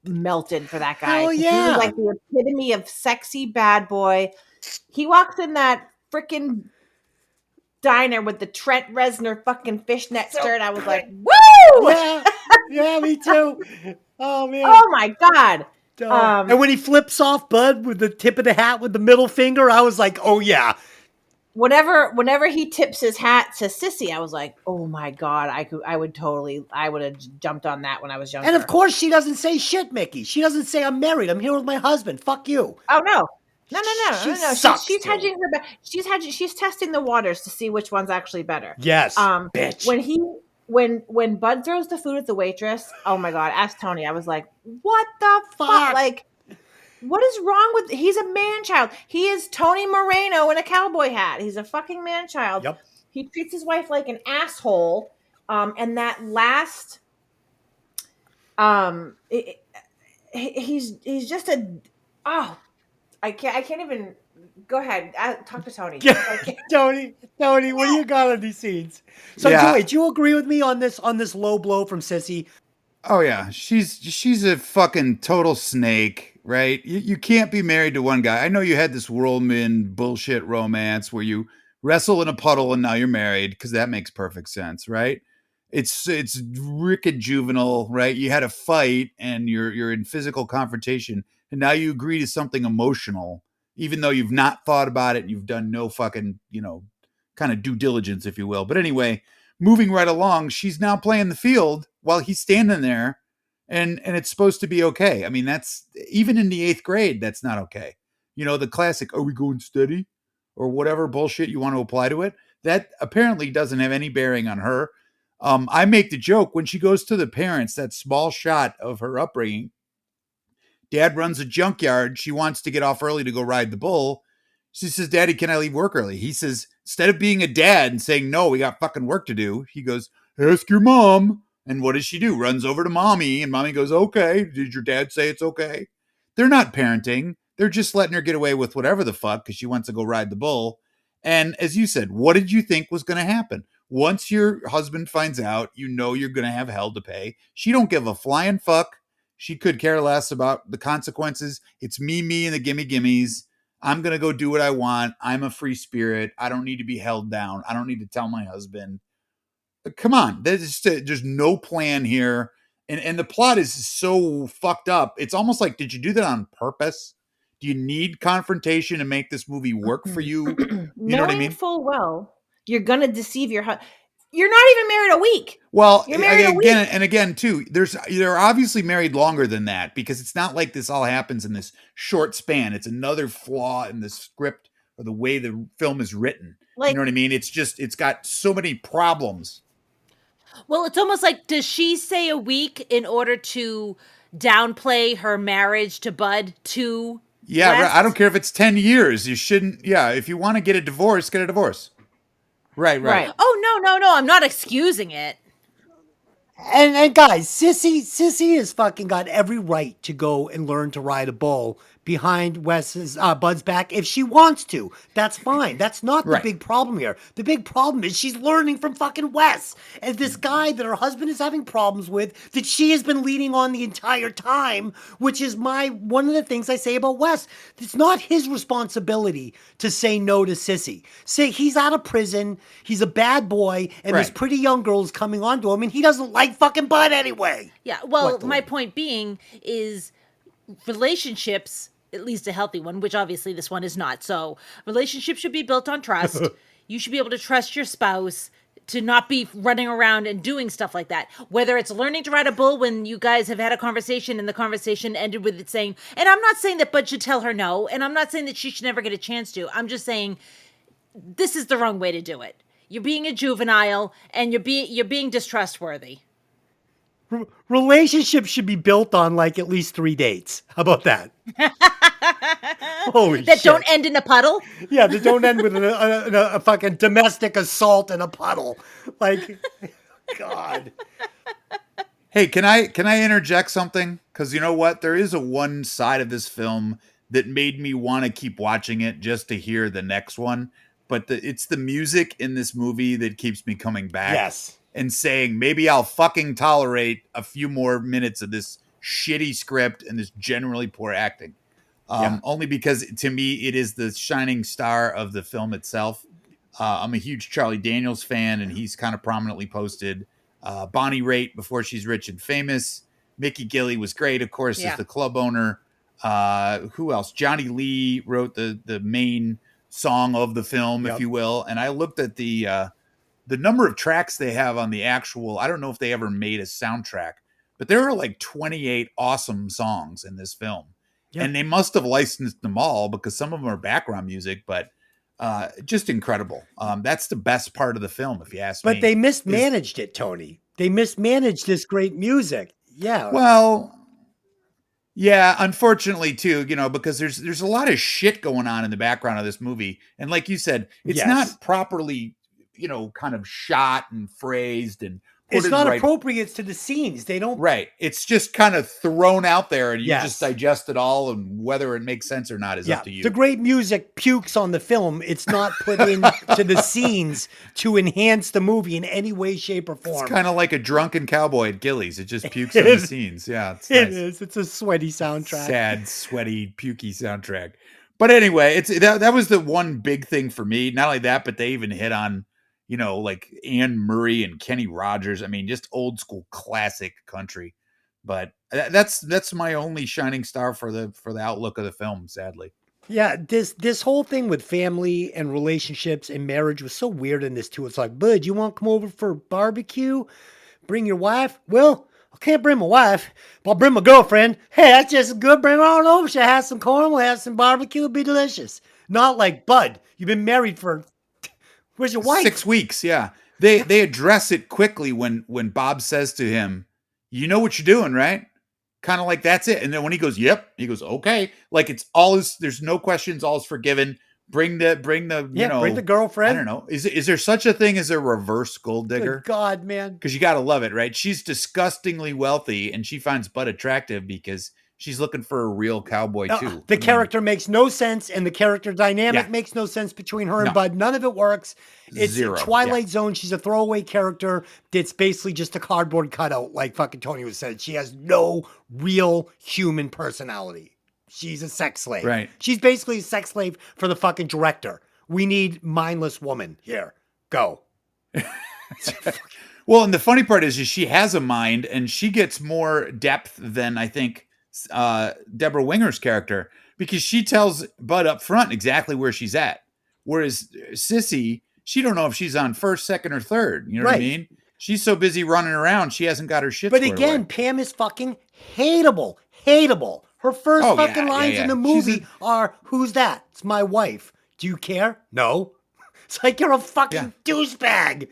Speaker 3: melted for that guy.
Speaker 1: Oh yeah.
Speaker 3: He was like the epitome of sexy bad boy. He walks in that freaking diner with the Trent Reznor fucking fishnet skirt. I was like, woo!
Speaker 1: Yeah, me too. Oh man.
Speaker 3: Oh my God.
Speaker 1: And when he flips off Bud with the tip of the hat with the middle finger, I was like, oh yeah.
Speaker 3: Whenever he tips his hat to Sissy, I was like, oh my God, I would have jumped on that when I was younger.
Speaker 1: And of course she doesn't say shit, Mikki. She doesn't say, I'm married, I'm here with my husband. Fuck you.
Speaker 3: Oh no. No.
Speaker 1: Sucks,
Speaker 3: She's hedging her bet. She's testing the waters to see which one's actually better.
Speaker 1: Yes. Bitch.
Speaker 3: When Bud throws the food at the waitress, oh my God, ask Tony. I was like, what the fuck? Like, what is wrong with, he's a man-child. He is Tony Moreno in a cowboy hat. He's a fucking man-child.
Speaker 1: Yep.
Speaker 3: He treats his wife like an asshole. And that last, he's just I can't even, go ahead. Talk to Tony.
Speaker 1: Tony, what do you got on these scenes? So Joey, do you agree with me on this low blow from Sissy?
Speaker 2: Oh yeah, she's a fucking total snake, right? You can't be married to one guy. I know you had this whirlwind bullshit romance where you wrestle in a puddle and now you're married, because that makes perfect sense, right? It's wicked juvenile, right? You had a fight and you're in physical confrontation, and now you agree to something emotional, even though you've not thought about it and you've done no fucking, kind of due diligence, if you will. But anyway, moving right along, she's now playing the field while he's standing there, and it's supposed to be okay. I mean, that's, even in the 8th grade, that's not okay. The classic, are we going steady? Or whatever bullshit you want to apply to it. That apparently doesn't have any bearing on her. I make the joke when she goes to the parents, that small shot of her upbringing. Dad runs a junkyard. She wants to get off early to go ride the bull. She says, Daddy, can I leave work early? He says, instead of being a dad and saying, no, we got fucking work to do, he goes, ask your mom. And what does she do? Runs over to mommy, and mommy goes, okay. Did your dad say it's okay? They're not parenting. They're just letting her get away with whatever the fuck because she wants to go ride the bull. And as you said, what did you think was going to happen? Once your husband finds out, you're going to have hell to pay. She don't give a flying fuck. She could care less about the consequences. It's me, and the gimmies. I'm going to go do what I want. I'm a free spirit. I don't need to be held down. I don't need to tell my husband. Come on. There's no plan here. And the plot is so fucked up. It's almost like, did you do that on purpose? Do you need confrontation to make this movie work for you? You know what I mean?
Speaker 3: Full well, you're going to deceive your husband. You're not even married a week.
Speaker 2: Well, again, too, they're obviously married longer than that, because it's not like this all happens in this short span. It's another flaw in the script or the way the film is written. You know what I mean? It's got so many problems.
Speaker 4: Well, it's almost like, does she say a week in order to downplay her marriage to Bud to
Speaker 2: Yeah,
Speaker 4: West?
Speaker 2: I don't care if it's 10 years. You shouldn't. Yeah, if you want to get a divorce, get a divorce. Right.
Speaker 4: Oh, no. I'm not excusing it.
Speaker 1: And guys, Sissy has fucking got every right to go and learn to ride a bull behind Bud's back if she wants to. That's fine. That's not the
Speaker 2: Right.
Speaker 1: big problem here. The big problem is she's learning from fucking Wes. And this guy that her husband is having problems with, that she has been leading on the entire time, which is one of the things I say about Wes. It's not his responsibility to say no to Sissy. Say he's out of prison, he's a bad boy, and this
Speaker 2: Right.
Speaker 1: pretty young girl is coming on to him, and he doesn't like fucking Bud anyway.
Speaker 4: Yeah, well,
Speaker 1: What the-
Speaker 4: my point being is relationships, at least a healthy one, which obviously this one is not. So relationships should be built on trust. You should be able to trust your spouse to not be running around and doing stuff like that. Whether it's learning to ride a bull when you guys have had a conversation and the conversation ended with it saying, and I'm not saying that Bud should tell her no, and I'm not saying that she should never get a chance to. I'm just saying this is the wrong way to do it. You're being a juvenile and you're being distrustworthy.
Speaker 1: Relationships should be built on like at least 3 dates. How about that? Holy
Speaker 4: That
Speaker 1: shit.
Speaker 4: don't end in a puddle.
Speaker 1: Yeah, that don't end with a fucking domestic assault in a puddle. Like, God.
Speaker 2: Hey, can I interject something? Because you know what? There is a one side of this film that made me want to keep watching it just to hear the next one. But it's the music in this movie that keeps me coming back.
Speaker 1: Yes.
Speaker 2: And saying, maybe I'll fucking tolerate a few more minutes of this shitty script and this generally poor acting. Only because, to me, it is the shining star of the film itself. I'm a huge Charlie Daniels fan, and he's kind of prominently posted. Bonnie Raitt, before she's rich and famous. Mickey Gilley was great, of course, as the club owner. Who else? Johnny Lee wrote the main song of the film, if you will. And I looked at the number of tracks they have on the actual, I don't know if they ever made a soundtrack, but there are like 28 awesome songs in this film. Yeah. And they must have licensed them all because some of them are background music, but just incredible. That's the best part of the film, if you ask me.
Speaker 1: But they mismanaged it, Tony. They mismanaged this great music. Yeah.
Speaker 2: Well, yeah, unfortunately too, because there's a lot of shit going on in the background of this movie. And like you said, it's not properly kind of shot and phrased and
Speaker 1: it's not appropriate to the scenes. They don't.
Speaker 2: Right. It's just kind of thrown out there and you just digest it all, and whether it makes sense or not is up to you.
Speaker 1: The great music pukes on the film. It's not put into the scenes to enhance the movie in any way, shape, or form.
Speaker 2: It's kind of like a drunken cowboy at Gillies. It just pukes on the scenes. Yeah. It's
Speaker 1: nice.
Speaker 2: It
Speaker 1: is. It's a sweaty soundtrack.
Speaker 2: Sad, sweaty, pukey soundtrack. But anyway, that was the one big thing for me. Not only that, but they even hit on like Anne Murray and Kenny Rogers. I mean, just old school classic country. But that's my only shining star for the outlook of the film, sadly.
Speaker 1: Yeah, this whole thing with family and relationships and marriage was so weird in this too. It's like, Bud, you want to come over for barbecue? Bring your wife? Well, I can't bring my wife, but I'll bring my girlfriend. Hey, that's just good. Bring her on over. She'll have some corn. We'll have some barbecue. It'll be delicious. Not like, Bud, you've been married for... Where's your wife?
Speaker 2: 6 weeks, yeah. They address it quickly when Bob says to him, you know what you're doing, right? Kind of like, that's it. And then when he goes, yep, he goes, okay. Like it's all is, there's no questions, all is forgiven. Bring the bring the
Speaker 1: girlfriend.
Speaker 2: I don't know. Is there such a thing as a reverse gold digger?
Speaker 1: Good God, man.
Speaker 2: Because you got to love it, right? She's disgustingly wealthy and she finds Bud attractive because she's looking for a real cowboy too.
Speaker 1: The character makes no sense, and the character dynamic makes no sense between her and Bud. None of it works. It's
Speaker 2: Zero.
Speaker 1: Twilight Zone. She's a throwaway character that's basically just a cardboard cutout, like fucking Tony was said. She has no real human personality. She's a sex slave.
Speaker 2: Right.
Speaker 1: She's basically a sex slave for the fucking director. We need mindless woman here. Go.
Speaker 2: Well, and the funny part is she has a mind, and she gets more depth than I think Debra Winger's character, because she tells Bud up front exactly where she's at. Whereas Sissy, she don't know if she's on first, second, or third. You know what I mean? She's so busy running around, she hasn't got her shit.
Speaker 1: But again,
Speaker 2: away.
Speaker 1: Pam is fucking hateable. Hateable. Her first fucking lines in the movie are, who's that? It's my wife. Do you care? No. It's like, you're a fucking douchebag.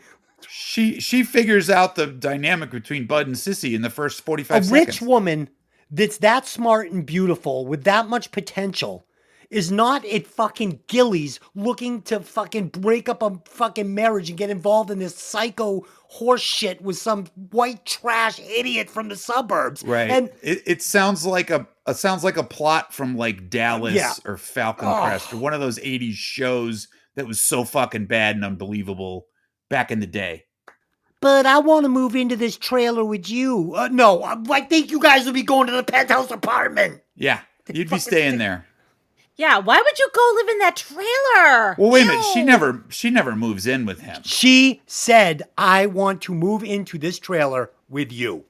Speaker 2: She figures out the dynamic between Bud and Sissy in the first 45 seconds.
Speaker 1: A rich woman that's that smart and beautiful with that much potential is not at fucking Gillies looking to fucking break up a fucking marriage and get involved in this psycho horse shit with some white trash idiot from the suburbs.
Speaker 2: Right.
Speaker 1: And
Speaker 2: it sounds like a plot from like Dallas
Speaker 1: Yeah.
Speaker 2: or Falcon Crest or one of those 80s shows that was so fucking bad and unbelievable back in the day.
Speaker 1: but I want to move into this trailer with you. No, I think you guys will be going to the penthouse apartment.
Speaker 2: Yeah. You'd be staying there.
Speaker 4: Yeah, why would you go live in that trailer?
Speaker 2: Well, wait a minute.
Speaker 4: Ew.
Speaker 2: She never moves in with him.
Speaker 1: She said, I want to move into this trailer with you.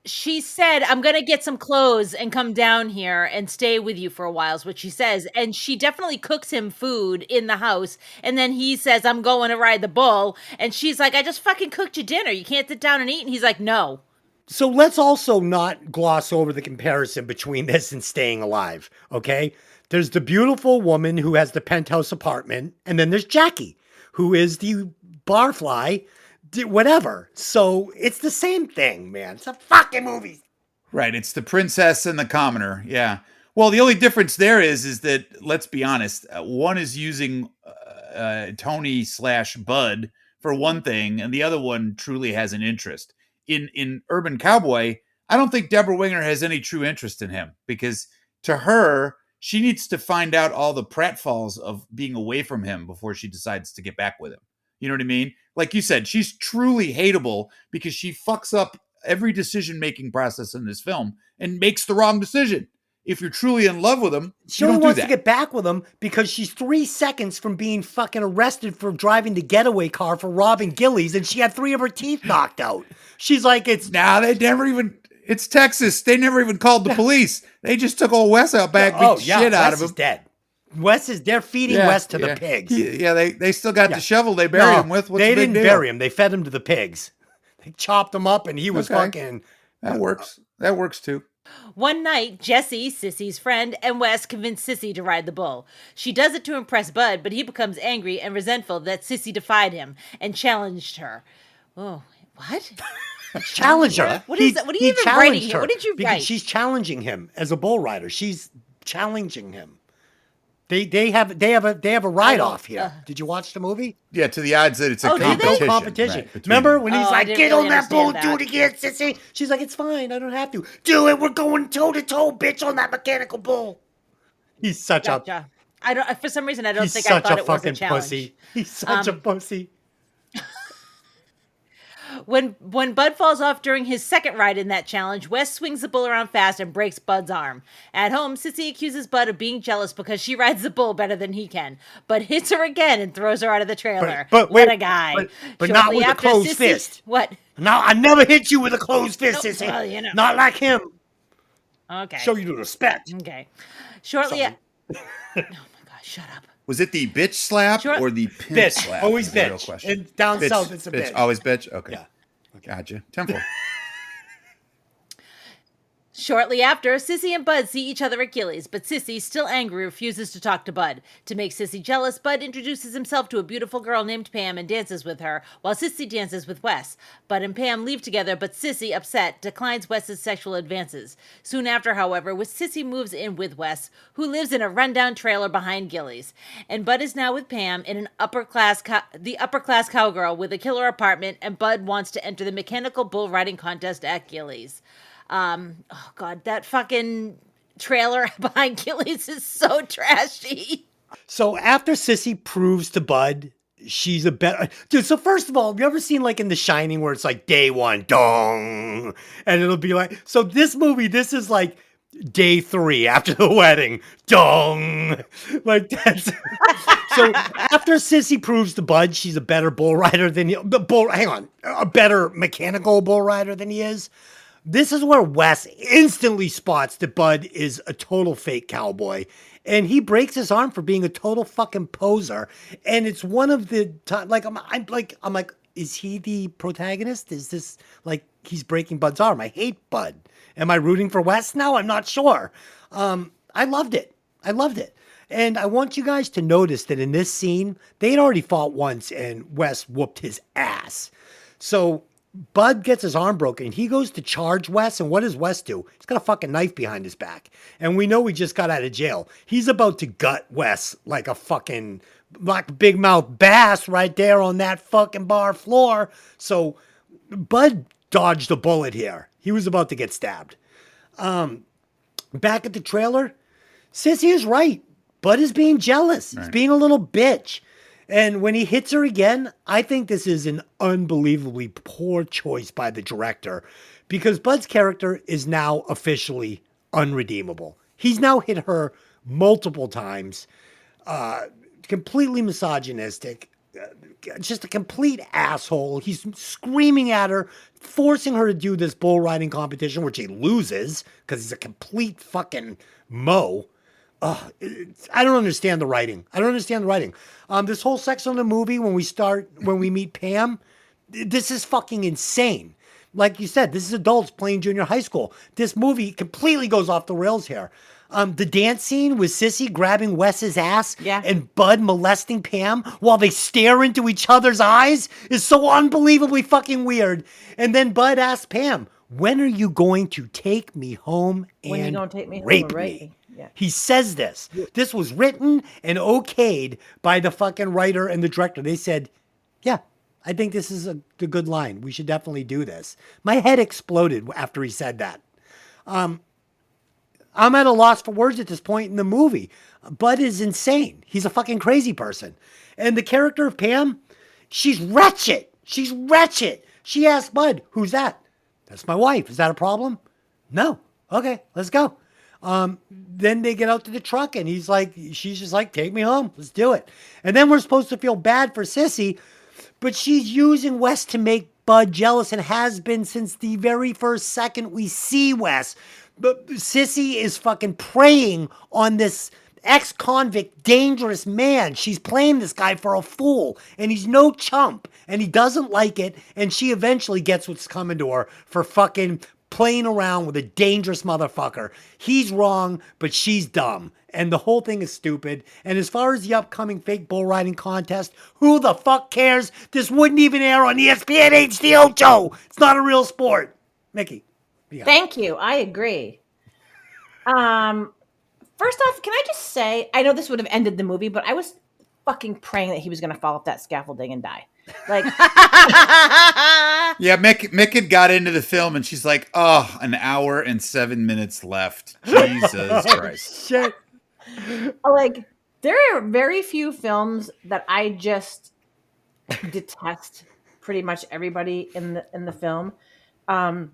Speaker 4: She said, I'm going to get some clothes and come down here and stay with you for a while, is what she says. And she definitely cooks him food in the house. And then he says, I'm going to ride the bull. And she's like, I just fucking cooked you dinner. You can't sit down and eat. And he's like, no.
Speaker 1: So let's also not gloss over the comparison between this and Staying Alive, okay? There's the beautiful woman who has the penthouse apartment, and then there's Jackie, who is the barfly, whatever. So it's the same thing, man. It's a fucking movie.
Speaker 2: Right. It's the princess and the commoner. Yeah. Well, the only difference there is that, let's be honest, one is using Tony/Bud for one thing, and the other one truly has an interest. In Urban Cowboy, I don't think Debra Winger has any true interest in him, because to her, she needs to find out all the pratfalls of being away from him before she decides to get back with him. You know what I mean? Like you said, she's truly hateable because she fucks up every decision-making process in this film and makes the wrong decision. If you're truly in love with him,
Speaker 1: She
Speaker 2: you
Speaker 1: only
Speaker 2: don't do
Speaker 1: wants
Speaker 2: that.
Speaker 1: to get back with him because she's 3 seconds from being fucking arrested for driving the getaway car for robbing Gillies, and she had 3 of her teeth knocked out. She's like, it's
Speaker 2: Nah, they never even. It's Texas. They never even called the police. They just took old Wes out back, beat shit out
Speaker 1: Wes
Speaker 2: of him.
Speaker 1: is dead. They're feeding Wes to the pigs.
Speaker 2: They still got the shovel they buried him with. What's
Speaker 1: they
Speaker 2: the big
Speaker 1: didn't
Speaker 2: deal?
Speaker 1: bury him. They fed him to the pigs. They chopped him up, and he was
Speaker 2: Okay.
Speaker 1: fucking.
Speaker 2: That works. That works too.
Speaker 4: One night, Jessie, Sissy's friend, and Wes convince Sissy to ride the bull. She does it to impress Bud, but he becomes angry and resentful that Sissy defied him and challenged her. Oh, what?
Speaker 1: Challenge her.
Speaker 4: What is that? What are you
Speaker 1: He
Speaker 4: even writing
Speaker 1: challenged
Speaker 4: here? What did you
Speaker 1: because
Speaker 4: write?
Speaker 1: she's challenging him as a bull rider. She's challenging him. They have a ride off here. Did you watch the movie?
Speaker 2: Yeah, to the odds that it's a
Speaker 4: Oh, did they?
Speaker 2: competition.
Speaker 1: Competition.
Speaker 2: Right, between
Speaker 1: Remember
Speaker 2: them.
Speaker 1: when he's
Speaker 4: Oh, I
Speaker 1: like,
Speaker 4: didn't
Speaker 1: "Get
Speaker 4: really
Speaker 1: on that bull,
Speaker 4: understand
Speaker 1: do it again, sissy." She's like, "It's fine, I don't have to. Do it. We're going toe to toe, bitch, on that mechanical bull." He's such a
Speaker 4: Gotcha. I don't. For some reason, I don't
Speaker 1: he's
Speaker 4: think I
Speaker 1: such
Speaker 4: thought
Speaker 1: a
Speaker 4: it was a
Speaker 1: fucking
Speaker 4: challenge.
Speaker 1: pussy. He's such a pussy.
Speaker 4: When Bud falls off during his second ride in that challenge, Wes swings the bull around fast and breaks Bud's arm. At home, Sissy accuses Bud of being jealous because she rides the bull better than he can. Bud hits her again and throws her out of the trailer.
Speaker 1: But
Speaker 4: what
Speaker 1: wait,
Speaker 4: a guy!
Speaker 1: but not
Speaker 4: Shortly
Speaker 1: with a
Speaker 4: after,
Speaker 1: closed
Speaker 4: Sissy-
Speaker 1: fist.
Speaker 4: What?
Speaker 1: Now I never hit you with a closed fist,
Speaker 4: Nope,
Speaker 1: sissy.
Speaker 4: well, you know.
Speaker 1: Not like him.
Speaker 4: Okay.
Speaker 1: Show you the respect.
Speaker 4: Okay. Shortly.
Speaker 1: Sorry.
Speaker 4: Oh my God! Shut up.
Speaker 2: Was it the bitch slap
Speaker 4: Sure.
Speaker 2: or the pimp
Speaker 1: Bitch.
Speaker 2: slap?
Speaker 1: Always
Speaker 2: is the real
Speaker 1: bitch.
Speaker 2: question.
Speaker 1: And down
Speaker 2: Bitch,
Speaker 1: south, it's a bitch.
Speaker 2: Always bitch? Okay.
Speaker 1: Yeah.
Speaker 2: Gotcha. Temple.
Speaker 4: Shortly after, Sissy and Bud see each other at Gillies, but Sissy, still angry, refuses to talk to Bud. To make Sissy jealous, Bud introduces himself to a beautiful girl named Pam and dances with her, while Sissy dances with Wes. Bud and Pam leave together, but Sissy, upset, declines Wes's sexual advances. Soon after, however, Sissy moves in with Wes, who lives in a rundown trailer behind Gillies. And Bud is now with Pam in an upper-class cowgirl with a killer apartment, and Bud wants to enter the mechanical bull riding contest at Gillies. Oh God, that fucking trailer behind Gillies is so trashy.
Speaker 1: So after Sissy proves to Bud she's a better dude. So first of all, have you ever seen like in The Shining where it's like day one, dong, and it'll be like, so this movie, this is like day 3 after the wedding, dong, like that's. So after Sissy proves to Bud she's a better bull rider than he, a better mechanical bull rider than he is. This is where Wes instantly spots that Bud is a total fake cowboy, and he breaks his arm for being a total fucking poser. And it's one of the time, like I'm like, is he the protagonist? Is this like he's breaking Bud's arm? I hate Bud. Am I rooting for Wes now? I'm not sure. I loved it. And I want you guys to notice that in this scene, they'd already fought once, and Wes whooped his ass. So Bud gets his arm broken. He goes to charge Wes, and what does Wes do? He's got a fucking knife behind his back. And we know he just got out of jail. He's about to gut Wes like a fucking like big mouth bass right there on that fucking bar floor. So Bud dodged a bullet here. He was about to get stabbed. Back at the trailer, Sissy is right. Bud is being jealous. He's being a little bitch. And when he hits her again, I think this is an unbelievably poor choice by the director because Bud's character is now officially unredeemable. He's now hit her multiple times, completely misogynistic, just a complete asshole. He's screaming at her, forcing her to do this bull riding competition, which he loses because he's a complete fucking mo. I don't understand the writing. This whole section of the movie, when we meet Pam, this is fucking insane. Like you said, this is adults playing junior high school. This movie completely goes off the rails here. The dance scene with Sissy grabbing Wes's ass and Bud molesting Pam while they stare into each other's eyes is so unbelievably fucking weird. And then Bud asks Pam, when are you going to take me home and rape me? Yeah. He says this. This was written and okayed by the fucking writer and the director. They said, yeah, I think this is a good line. We should definitely do this. My head exploded after he said that. I'm at a loss for words at this point in the movie. Bud is insane. He's a fucking crazy person. And the character of Pam, she's wretched. She asks Bud, who's that? That's my wife. Is that a problem? No. Okay, let's go. Then they get out to the truck and she's just like, take me home. Let's do it. And then we're supposed to feel bad for Sissy, but she's using Wes to make Bud jealous and has been since the very first second we see Wes. But Sissy is fucking preying on this ex-convict, dangerous man. She's playing this guy for a fool and he's no chump and he doesn't like it. And she eventually gets what's coming to her for fucking playing around with a dangerous motherfucker. He's wrong, but she's dumb. And the whole thing is stupid. And as far as the upcoming fake bull riding contest, who the fuck cares? This wouldn't even air on ESPN HD8. It's not a real sport. Mikki. Yeah.
Speaker 3: Thank you. I agree. First off, can I just say, I know this would have ended the movie, but I was fucking praying that he was going to fall off that scaffolding and die. Like,
Speaker 2: yeah, Mick had got into the film and she's like, oh, an hour and 7 minutes left. Jesus Christ.
Speaker 1: Shit.
Speaker 3: Like, there are very few films that I just detest pretty much everybody in the film. And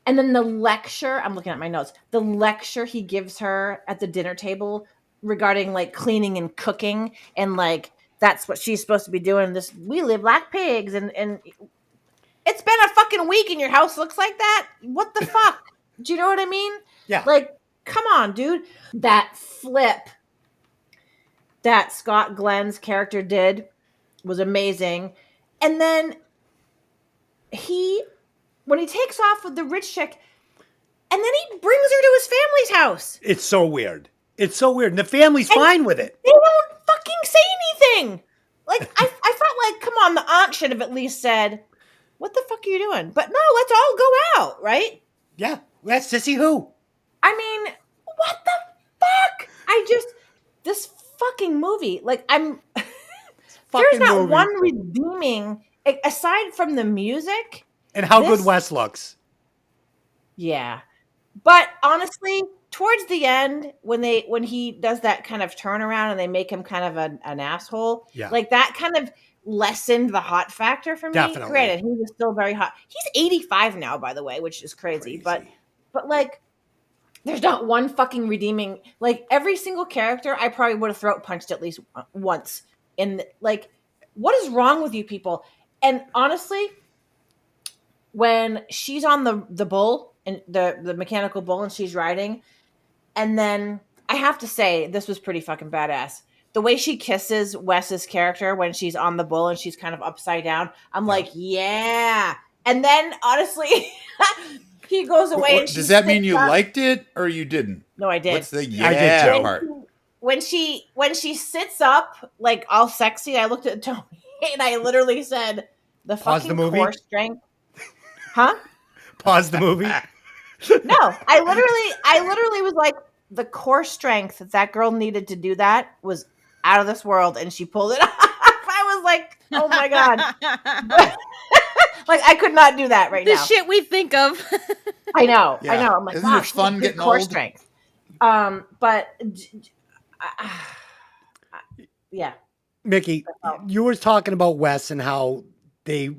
Speaker 3: then the lecture, I'm looking at my notes, the lecture he gives her at the dinner table regarding like cleaning and cooking and like, that's what she's supposed to be doing. This, we live like pigs, and it's been a fucking week, and your house looks like that. What the fuck? Do you know what I mean?
Speaker 1: Yeah.
Speaker 3: Like, come on, dude. That flip that Scott Glenn's character did was amazing, and then when he takes off with the rich chick, and then he brings her to his family's house.
Speaker 1: It's so weird. And the family's fine with it.
Speaker 3: They don't fucking say anything. Like, I felt like, come on, the aunt should have at least said, what the fuck are you doing? But no, let's all go out, right?
Speaker 1: Yeah. That's Sissy who?
Speaker 3: I mean, what the fuck? This fucking movie, like, there's not one redeeming, aside from the music.
Speaker 1: And how good Wes looks.
Speaker 3: Yeah. But honestly, towards the end, when he does that kind of turnaround and they make him kind of an asshole, like that kind of lessened the hot factor for me.
Speaker 1: Definitely.
Speaker 3: Granted, he was still very hot. He's 85 now, by the way, which is crazy. But like, there's not one fucking redeeming. Like, every single character, I probably would have throat punched at least once. Like, what is wrong with you people? And honestly, when she's on the bull and the mechanical bull and she's riding, and then I have to say, this was pretty fucking badass. The way she kisses Wes's character when she's on the bull and she's kind of upside down, I'm like, yeah. And then honestly, he goes away. And
Speaker 2: does that mean you liked it or you didn't?
Speaker 3: No, I did.
Speaker 2: What's the
Speaker 1: I did too.
Speaker 2: part?
Speaker 3: When she sits up like all sexy, I looked at Tony and I literally said, The
Speaker 1: Pause the
Speaker 3: fucking
Speaker 1: movie?
Speaker 3: core strength. Huh?
Speaker 1: Pause the movie.
Speaker 3: No, I literally was like, the core strength that girl needed to do that was out of this world, and she pulled it off. I was like, oh my god, like I could not do that right
Speaker 4: The
Speaker 3: now.
Speaker 4: shit we think of.
Speaker 3: I know.
Speaker 2: Yeah.
Speaker 3: I'm like,
Speaker 2: Isn't
Speaker 3: wow,
Speaker 2: it fun
Speaker 3: good
Speaker 2: getting
Speaker 3: core
Speaker 2: old?
Speaker 3: strength. Yeah.
Speaker 1: Mickey, you were talking about Wes and how they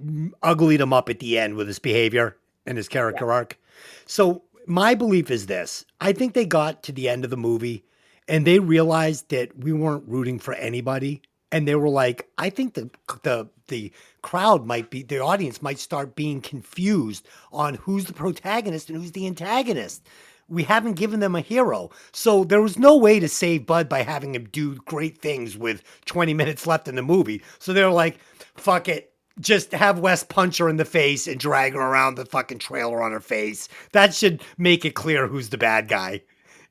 Speaker 1: uglied him up at the end with his behavior and his character arc. So my belief is this. I think they got to the end of the movie and they realized that we weren't rooting for anybody. And they were like, I think the crowd might be, the audience might start being confused on who's the protagonist and who's the antagonist. We haven't given them a hero. So there was no way to save Bud by having him do great things with 20 minutes left in the movie. So they were like, fuck it. Just have Wes punch her in the face and drag her around the fucking trailer on her face. That should make it clear who's the bad guy.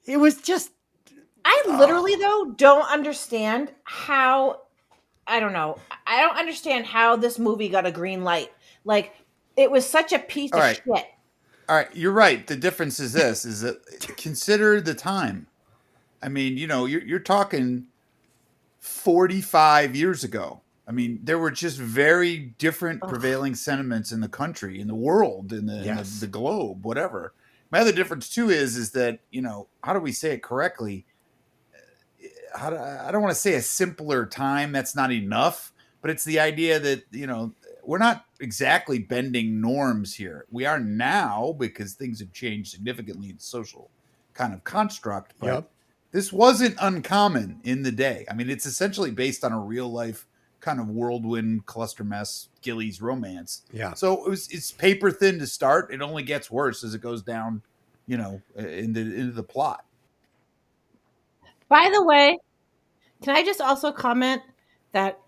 Speaker 1: It was just...
Speaker 3: I literally, though, don't understand how... I don't know. I don't understand how this movie got a green light. Like, it was such a piece of shit.
Speaker 2: All right, you're right. The difference is this: is that consider the time. I mean, you're talking 45 years ago. I mean, there were just very different prevailing sentiments in the country, in the world, in the globe, whatever. My other difference too is that how do we say it correctly? I don't want to say a simpler time. That's not enough, but it's the idea that we're not exactly bending norms here. We are now because things have changed significantly in social kind of construct. But this wasn't uncommon in the day. I mean, it's essentially based on a real life kind of whirlwind cluster mess Gillies romance. Yeah. So it's paper thin to start. It only gets worse as it goes down, into the plot.
Speaker 3: By the way, can I just also comment that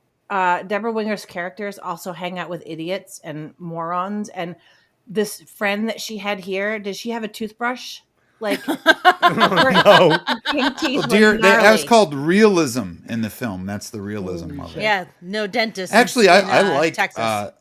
Speaker 3: Debra Winger's characters also hang out with idiots and morons. And this friend that she had here, did she have a toothbrush? Like,
Speaker 1: no.
Speaker 3: Teeth
Speaker 2: Dear, that was called realism in the film. That's the realism of it.
Speaker 4: Yeah, no dentist.
Speaker 2: Actually, I like
Speaker 4: Texas.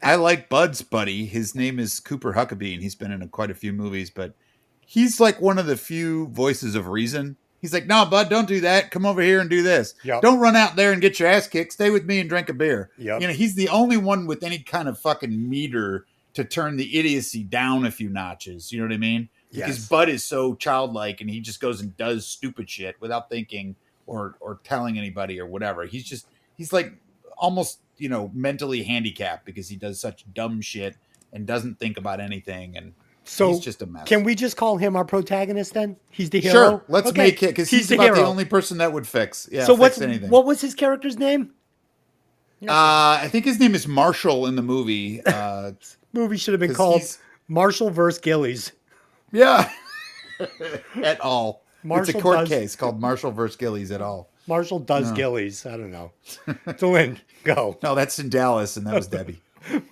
Speaker 2: I like Bud's buddy. His name is Cooper Huckabee, and he's been in quite a few movies. But he's like one of the few voices of reason. He's like, no, Bud, don't do that. Come over here and do this. Yep. Don't run out there and get your ass kicked. Stay with me and drink a beer. Yep. He's the only one with any kind of fucking meter to turn the idiocy down a few notches. You know what I mean? Yes. Because Bud is so childlike and he just goes and does stupid shit without thinking or telling anybody or whatever. He's like almost, mentally handicapped because he does such dumb shit and doesn't think about anything. And so he's just a mess. Can
Speaker 1: we just call him our protagonist then? He's the hero?
Speaker 2: Sure. Let's make it, because he's about the only person that would fix. Yeah,
Speaker 1: so
Speaker 2: fix anything.
Speaker 1: What was his character's name?
Speaker 2: I think his name is Marshall in the movie.
Speaker 1: Movie should have been called Marshall vs. Gillies.
Speaker 2: Yeah. At all.
Speaker 1: Marshall
Speaker 2: it's a court case called Marshall vs. Gillies at all.
Speaker 1: Marshall does Gillies. I don't know. Dylan, go.
Speaker 2: No, that's in Dallas, and that was Debbie.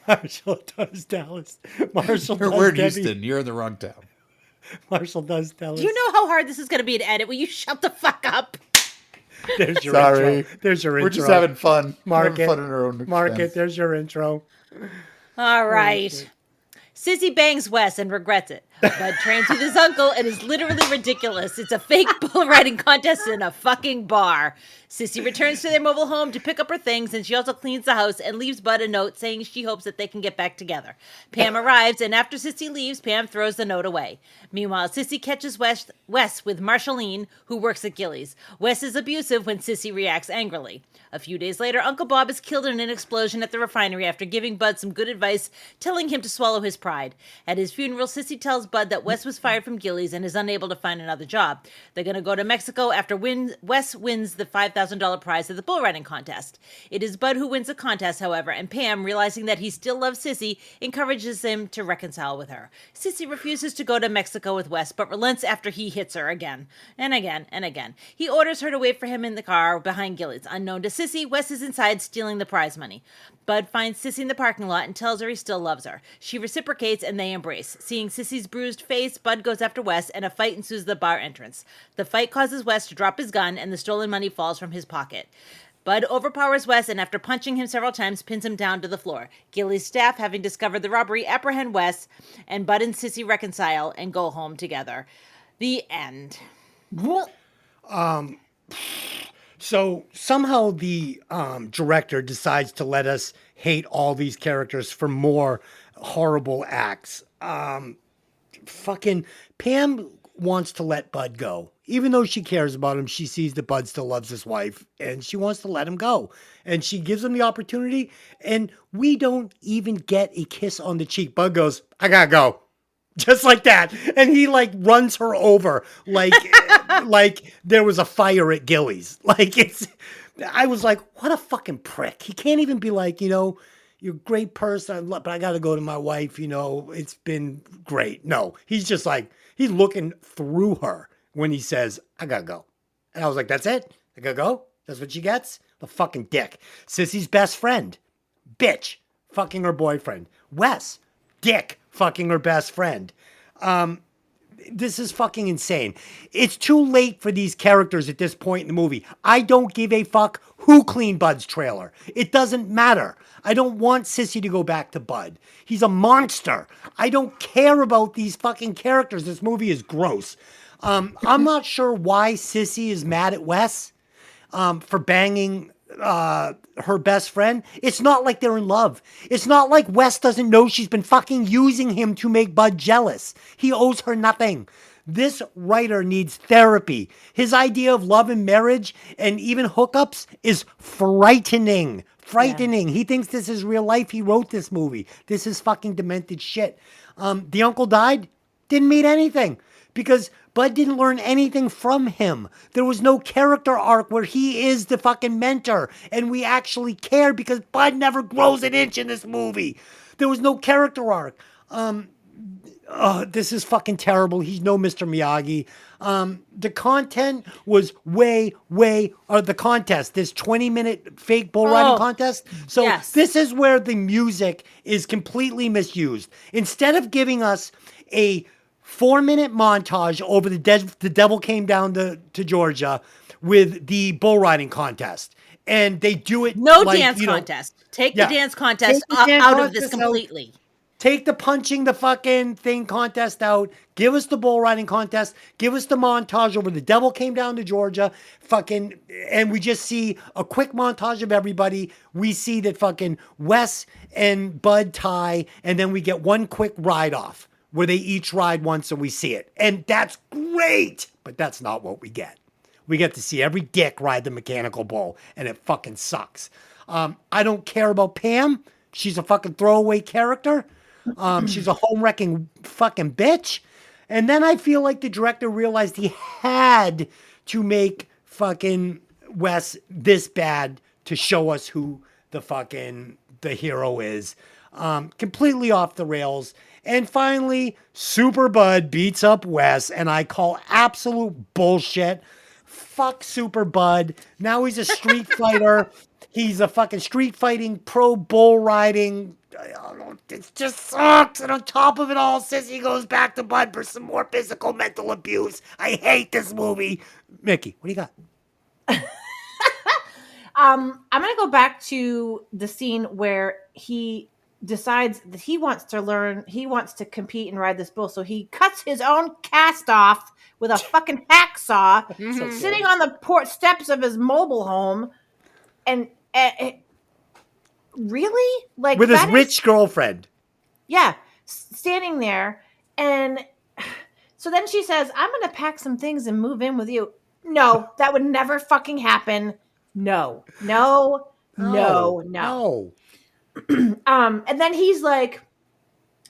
Speaker 1: Marshall does Dallas. Marshall does
Speaker 2: We're in
Speaker 1: Debbie.
Speaker 2: Houston. You're in the wrong town.
Speaker 1: Marshall does Dallas.
Speaker 4: Do you know how hard this is going to be to edit? Will you shut the fuck up?
Speaker 1: There's your intro. There's your intro.
Speaker 2: We're just having fun.
Speaker 1: Mark it.
Speaker 2: Fun in our own expense.
Speaker 1: Mark it. There's your intro.
Speaker 4: All right. Sissy bangs Wes and regrets it. Bud trains with his uncle and is literally ridiculous. It's a fake bull riding contest in a fucking bar. Sissy returns to their mobile home to pick up her things, and she also cleans the house and leaves Bud a note saying she hopes that they can get back together. Pam arrives, and after Sissy leaves, Pam throws the note away. Meanwhile, Sissy catches Wes with Marshallene, who works at Gillies. Wes is abusive when Sissy reacts angrily. A few days later, Uncle Bob is killed in an explosion at the refinery after giving Bud some good advice, telling him to swallow his pride. At his funeral, Sissy tells Bud that Wes was fired from Gillies and is unable to find another job. They're going to go to Mexico after Wes wins the $5,000 prize at the bull riding contest. It is Bud who wins the contest, however, and Pam, realizing that he still loves Sissy, encourages him to reconcile with her. Sissy refuses to go to Mexico with Wes, but relents after he hits her again and again and again. He orders her to wait for him in the car behind Gillies. Unknown to Sissy, Wes is inside stealing the prize money. Bud finds Sissy in the parking lot and tells her he still loves her. She reciprocates and they embrace. Seeing Sissy's bruised face, Bud goes after Wes and a fight ensues at the bar entrance. The fight causes Wes to drop his gun and the stolen money falls from his pocket. Bud overpowers Wes and after punching him several times, pins him down to the floor. Gilly's staff, having discovered the robbery, apprehend Wes, and Bud and Sissy reconcile and go home together. The end.
Speaker 1: So somehow the director decides to let us hate all these characters for more horrible acts. Fucking Pam wants to let Bud go. Even though she cares about him, she sees that Bud still loves his wife and she wants to let him go. And she gives him the opportunity and we don't even get a kiss on the cheek. Bud goes, I gotta go. Just like that. And he like runs her over like like there was a fire at Gilly's. I was like, what a fucking prick. He can't even be like, you're a great person, but I got to go to my wife. It's been great. No, he's just like, he's looking through her when he says, I got to go. And I was like, that's it? I got to go? That's what she gets? The fucking dick. Sissy's best friend. Bitch. Fucking her boyfriend. Wes. Dick. Fucking her best friend. This is fucking insane. It's too late for these characters at this point in the movie. I don't give a fuck who cleaned Bud's trailer. It doesn't matter. I don't want Sissy to go back to Bud. He's a monster. I don't care about these fucking characters. This movie is gross. I'm not sure why Sissy is mad at Wes for banging her best friend. It's not like they're in love. It's not like Wes doesn't know she's been fucking using him to make Bud jealous. He owes her nothing. This writer needs therapy. His idea of love and marriage and even hookups is frightening. Frightening. Yeah. He thinks this is real life. He wrote this movie. This is fucking demented shit. The uncle died. Didn't mean anything because Bud didn't learn anything from him. There was no character arc where he is the fucking mentor and we actually care because Bud never grows an inch in this movie. There was no character arc. This is fucking terrible. He's no Mr. Miyagi. The content was the contest, this 20-minute fake bull riding contest. So This is where the music is completely misused. Instead of giving us a 4-minute montage over the devil came down to Georgia with the bull riding contest. And they do it
Speaker 4: dance contest. Take the dance contest out of this completely.
Speaker 1: Take the punching the fucking thing contest out. Give us the bull riding contest. Give us the montage over the devil came down to Georgia. And we just see a quick montage of everybody. We see that fucking Wes and Bud tie. And then we get one quick ride off where they each ride once and we see it. And that's great. But that's not what we get. We get to see every dick ride the mechanical bull. And it fucking sucks. I don't care about Pam. She's a fucking throwaway character. She's a home-wrecking fucking bitch. And then I feel like the director realized he had to make fucking Wes this bad to show us who the hero is. Completely off the rails. And finally, Super Bud beats up Wes, and I call absolute bullshit. Fuck Super Bud. Now he's a street fighter. He's a fucking street fighting, pro bull riding. It just sucks. And on top of it all, Sissy goes back to Bud for some more physical mental abuse. I hate this movie. Mikki, what do you got?
Speaker 3: I'm going to go back to the scene where he decides that he wants to compete and ride this bull. So he cuts his own cast off with a fucking hacksaw, sitting on the steps of his mobile home. And really? Like
Speaker 1: with his rich girlfriend.
Speaker 3: Yeah. Standing there. And so then she says, I'm going to pack some things and move in with you. No, that would never fucking happen. No. And then he's like,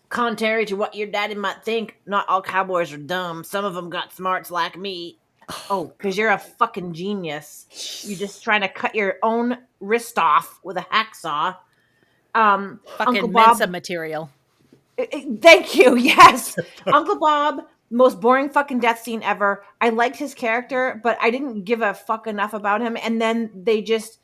Speaker 3: contrary to what your daddy might think, not all cowboys are dumb. Some of them got smarts like me. Oh, because you're a fucking genius. You're just trying to cut your own wrist off with a hacksaw.
Speaker 4: Fucking
Speaker 3: Uncle Bob,
Speaker 4: Mensa material.
Speaker 3: Thank you. Yes. Uncle Bob, most boring fucking death scene ever. I liked his character, but I didn't give a fuck enough about him. And then they just,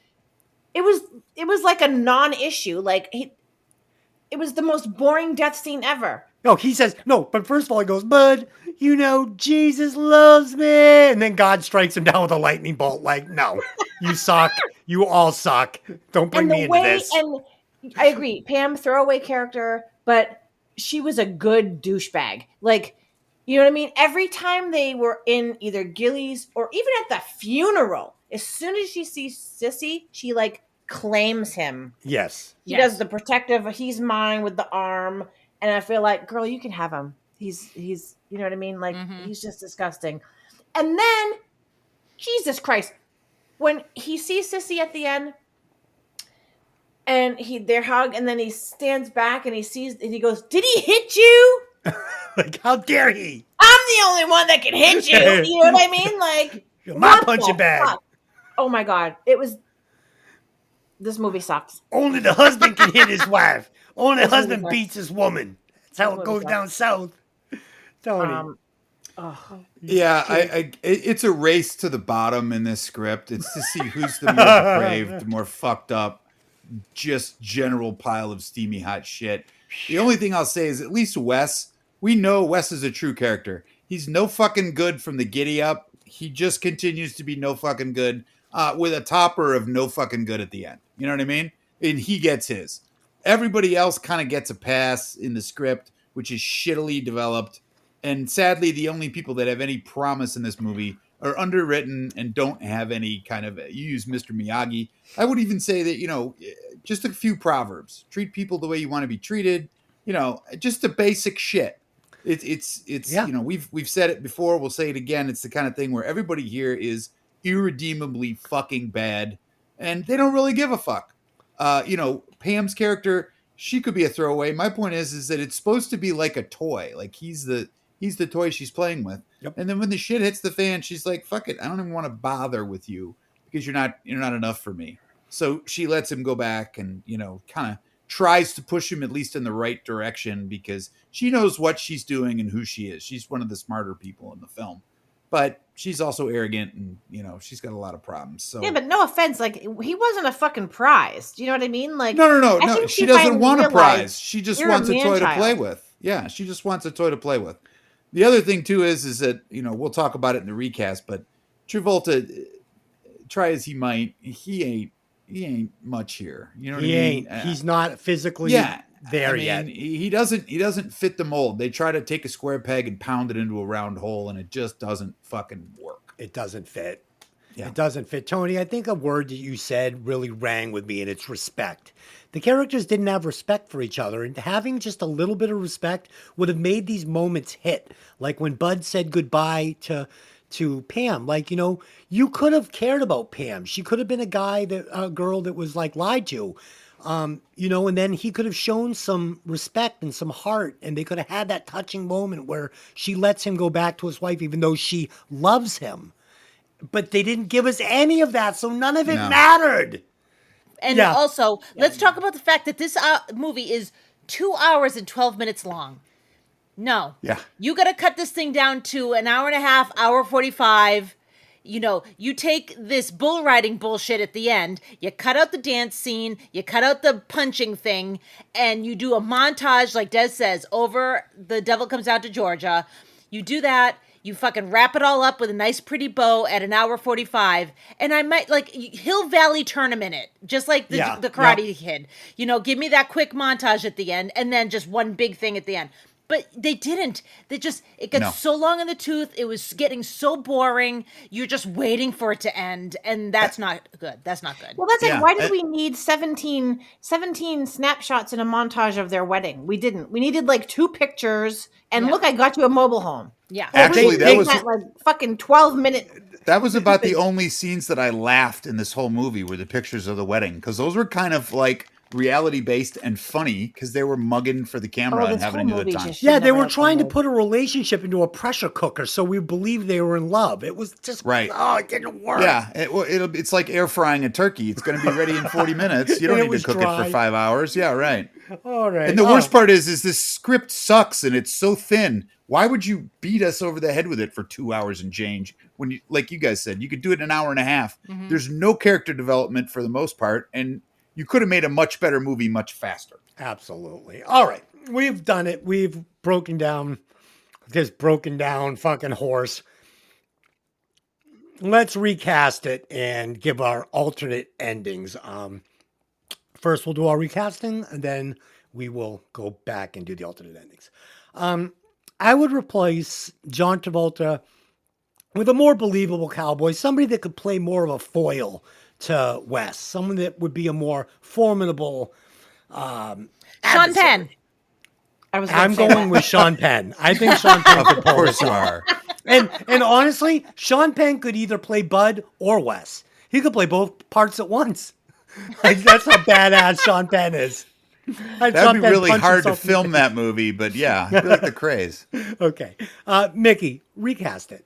Speaker 3: it was like a non-issue. Like it was the most boring death scene ever.
Speaker 1: No, he says, no, but first of all, he goes, Bud, you know, Jesus loves me. And then God strikes him down with a lightning bolt. Like, no, you suck. You all suck. Don't bring
Speaker 3: And
Speaker 1: me
Speaker 3: the
Speaker 1: into
Speaker 3: way,
Speaker 1: this.
Speaker 3: and I agree, Pam, throwaway character, but she was a good douchebag. Like, you know what I mean? Every time they were in either Gilly's or even at the funeral, as soon as she sees Sissy, she like claims him.
Speaker 1: Yes.
Speaker 3: She
Speaker 4: Yes.
Speaker 3: does the protective, he's mine with the arm. And I feel like, girl, you can have him. He's, you know what I mean? Like, he's just disgusting. And then, Jesus Christ, when he sees Sissy at the end, and their hug, and then he stands back and he sees, and he goes, "Did he hit you?
Speaker 1: Like, how dare he?
Speaker 3: I'm the only one that can hit you." You know what I mean? Like,
Speaker 1: You're my
Speaker 3: what
Speaker 1: punching
Speaker 3: the
Speaker 1: bag.
Speaker 3: fuck? Oh my god, this movie sucks.
Speaker 1: Only the husband can hit his wife. Only the
Speaker 3: This movie
Speaker 1: husband
Speaker 3: sucks.
Speaker 1: beats his woman. That's how
Speaker 3: This
Speaker 1: it
Speaker 3: movie
Speaker 1: goes
Speaker 3: sucks.
Speaker 1: down south. Tony.
Speaker 2: Yeah, it's a race to the bottom in this script. It's to see who's the more depraved, the more fucked up, just general pile of steamy hot shit. The only thing I'll say is at least Wes, we know Wes is a true character. He's no fucking good from the giddy up. He just continues to be no fucking good with a topper of no fucking good at the end. You know what I mean? And he gets his. Everybody else kind of gets a pass in the script, which is shittily developed. And sadly, the only people that have any promise in this movie are underwritten and don't have any kind of, you use Mr. Miyagi. I would even say that, you know, just a few proverbs. Treat people the way you want to be treated. You know, just the basic shit. It's
Speaker 1: Yeah.
Speaker 2: you know, we've said it before. We'll say it again. It's the kind of thing where everybody here is irredeemably fucking bad and they don't really give a fuck. You know, Pam's character, she could be a throwaway. My point is that it's supposed to be like a toy. Like he's the toy she's playing with.
Speaker 1: Yep.
Speaker 2: And then when the shit hits the fan, she's like, fuck it. I don't even want to bother with you because you're not enough for me. So she lets him go back and, you know, kind of tries to push him at least in the right direction because she knows what she's doing and who she is. She's one of the smarter people in the film. But she's also arrogant and, you know, she's got a lot of problems. So
Speaker 3: Yeah, but no offense, like he wasn't a fucking prize. Do you know what I mean? Like,
Speaker 2: No.
Speaker 3: I think
Speaker 2: She doesn't
Speaker 3: finally
Speaker 2: want a
Speaker 3: realized
Speaker 2: prize. She just
Speaker 3: you're a
Speaker 2: wants a toy to
Speaker 3: man-child.
Speaker 2: play with. Yeah, she just wants a toy to play with. The other thing too is that, you know, we'll talk about it in the recast, but Travolta, try as he might, he ain't much here. You know what
Speaker 1: he
Speaker 2: I mean?
Speaker 1: ain't. He's not physically there
Speaker 2: I mean,
Speaker 1: yet.
Speaker 2: He doesn't fit the mold. They try to take a square peg and pound it into a round hole, and it just doesn't fucking work.
Speaker 1: It doesn't fit.
Speaker 2: Yeah.
Speaker 1: It doesn't fit. Tony, I think a word that you said really rang with me, and it's respect. The characters didn't have respect for each other, and having just a little bit of respect would have made these moments hit. Like when Bud said goodbye to Pam. Like, you know, you could have cared about Pam. She could have been a girl that was like lied to. You know, and then he could have shown some respect and some heart, and they could have had that touching moment where she lets him go back to his wife, even though she loves him. But they didn't give us any of that, so none of it
Speaker 2: No.
Speaker 1: mattered.
Speaker 4: And
Speaker 1: Yeah.
Speaker 4: also, let's talk about the fact that this movie is 2 hours and 12 minutes long. No.
Speaker 2: Yeah.
Speaker 4: You got to cut this thing down to an hour and a half, hour 45. You know, you take this bull riding bullshit at the end, you cut out the dance scene, you cut out the punching thing, and you do a montage, like Des says, over The Devil Comes Out to Georgia. You do that. You fucking wrap it all up with a nice pretty bow at an hour 45. And I might, like, Hill Valley Tournament it, just like the Karate Kid. You know, give me that quick montage at the end, and then just one big thing at the end. But they didn't. It got so long in the tooth. It was getting so boring. You're just waiting for it to end. And that's not good. That's not good.
Speaker 3: Well, that's like,
Speaker 2: Yeah.
Speaker 3: why did we need 17 snapshots in a montage of their wedding? We didn't. We needed like 2 pictures. And look, I got you a mobile home.
Speaker 4: Yeah.
Speaker 2: Actually, that was
Speaker 3: like fucking 12-minute.
Speaker 2: That was about the only scenes that I laughed in this whole movie were the pictures of the wedding, because those were kind of like reality based and funny because they were mugging for the camera and
Speaker 3: this
Speaker 2: having
Speaker 3: whole
Speaker 2: a good
Speaker 3: movie
Speaker 2: time.
Speaker 3: just-
Speaker 1: Yeah, they
Speaker 3: never
Speaker 1: were
Speaker 3: have
Speaker 1: trying to
Speaker 3: fun.
Speaker 1: put a relationship into a pressure cooker so we believed they were in love. It was just,
Speaker 2: Right.
Speaker 1: oh, it didn't work.
Speaker 2: Yeah, it's like air frying a turkey. It's going to be ready in 40 minutes. You don't
Speaker 1: And it
Speaker 2: need
Speaker 1: was
Speaker 2: to cook it
Speaker 1: dry.
Speaker 2: for 5 hours. Yeah, right.
Speaker 1: All right.
Speaker 2: And the worst part is this script sucks and it's so thin. Why would you beat us over the head with it for 2 hours and change when you, like you guys said, you could do it in an hour and a half. There's no character development for the most part, and you could have made a much better movie much faster.
Speaker 1: Absolutely. All right. we've done it. We've broken down this broken down fucking horse. Let's recast it and give our alternate endings. First, we'll do our recasting, and then we will go back and do the alternate endings. I would replace John Travolta with a more believable cowboy, somebody that could play more of a foil to Wes, someone that would be a more formidable
Speaker 4: Sean
Speaker 1: adversary.
Speaker 4: Penn.
Speaker 1: I'm going with Sean Penn. I think Sean Penn could
Speaker 2: Of
Speaker 1: pull
Speaker 2: course
Speaker 1: this
Speaker 2: you
Speaker 1: off.
Speaker 2: are.
Speaker 1: And honestly, Sean Penn could either play Bud or Wes. He could play both parts at once. Like, that's how badass Sean Penn is.
Speaker 2: That'd be really hard to film that movie, but yeah, I'd be like the craze.
Speaker 1: Okay. Mikki, recast it.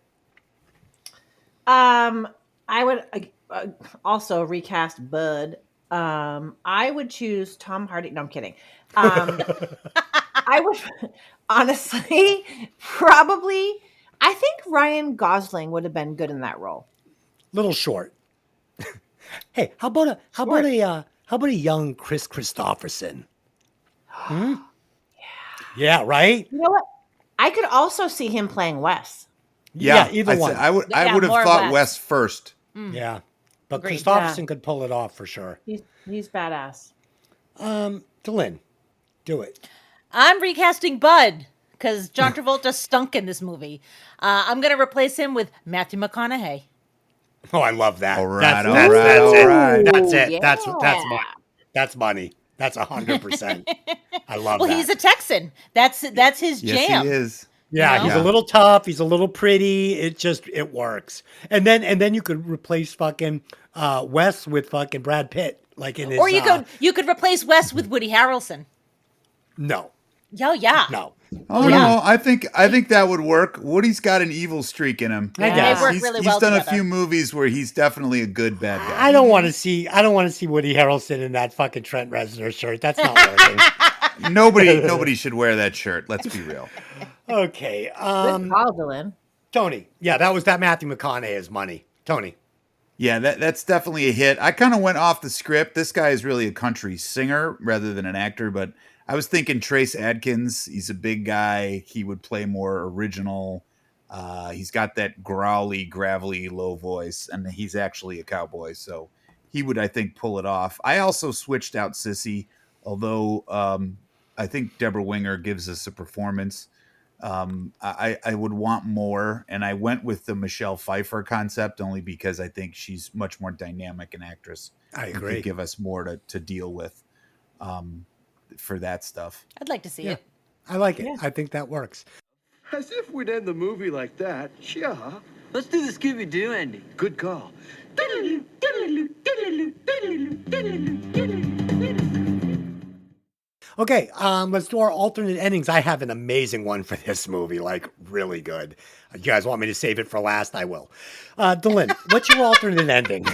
Speaker 3: I would also recast Bud. I would choose Tom Hardy. No, I'm kidding. I would honestly probably. I think Ryan Gosling would have been good in that role.
Speaker 1: Little short. Hey, how about a young Chris Christopherson? Yeah, right.
Speaker 3: You know what? I could also see him playing Wes.
Speaker 1: Yeah, either one.
Speaker 2: I would
Speaker 4: Yeah,
Speaker 2: have
Speaker 4: more
Speaker 2: thought
Speaker 4: Wes.
Speaker 2: Wes first.
Speaker 1: Yeah, but
Speaker 4: Agreed.
Speaker 1: Christopherson could pull it off for sure.
Speaker 3: He's badass.
Speaker 1: Delyn, do it.
Speaker 4: I'm recasting Bud because John Travolta stunk in this movie. I'm going to replace him with Matthew McConaughey.
Speaker 1: Oh, I love that.
Speaker 2: All right,
Speaker 1: that's,
Speaker 2: all
Speaker 1: that's,
Speaker 2: right,
Speaker 1: that's
Speaker 2: all
Speaker 1: it.
Speaker 2: right.
Speaker 1: That's it.
Speaker 3: Yeah.
Speaker 1: That's money. That's 100%. I love
Speaker 4: Well,
Speaker 1: that.
Speaker 4: he's a Texan. That's his
Speaker 2: Yes,
Speaker 4: jam.
Speaker 2: he is.
Speaker 1: Yeah,
Speaker 4: You know?
Speaker 1: he's a little tough. He's a little pretty. It works. And then you could replace fucking Wes with fucking Brad Pitt, like in his.
Speaker 4: Or you could replace Wes with Woody Harrelson.
Speaker 1: No,
Speaker 4: Yeah.
Speaker 1: no.
Speaker 2: Oh
Speaker 4: Yeah.
Speaker 2: no, I think that would work. Woody's got an evil streak in him.
Speaker 1: I
Speaker 3: Yeah.
Speaker 1: guess.
Speaker 4: They work
Speaker 2: He's,
Speaker 4: really
Speaker 2: he's
Speaker 4: well
Speaker 2: done
Speaker 4: together.
Speaker 2: a few movies where he's definitely a good bad guy.
Speaker 1: I don't want to see Woody Harrelson in that fucking Trent Reznor shirt. That's not working.
Speaker 2: Nobody should wear that shirt. Let's be real.
Speaker 1: Okay.
Speaker 3: Good call, Dylan.
Speaker 1: Tony. Yeah, that Matthew McConaughey's money. Tony.
Speaker 2: Yeah, that's definitely a hit. I kind of went off the script. This guy is really a country singer rather than an actor, but I was thinking Trace Adkins. He's a big guy. He would play more original. He's got that growly, gravelly, low voice, and he's actually a cowboy, so he would, I think, pull it off. I also switched out Sissy, although I think Debra Winger gives us a performance. I would want more, and I went with the Michelle Pfeiffer concept only because I think she's much more dynamic an actress.
Speaker 1: I
Speaker 2: and
Speaker 1: agree.
Speaker 2: could give us more to deal with for that stuff.
Speaker 4: I'd like to see
Speaker 1: Yeah.
Speaker 4: it.
Speaker 1: I like it. I think that works.
Speaker 5: As if we'd end the movie like that. Yeah.
Speaker 6: Let's do the Scooby-Doo ending.
Speaker 5: Good call.
Speaker 1: Okay, let's do our alternate endings. I have an amazing one for this movie, like really good. You guys want me to save it for last? I will. Delyn, what's your alternate ending?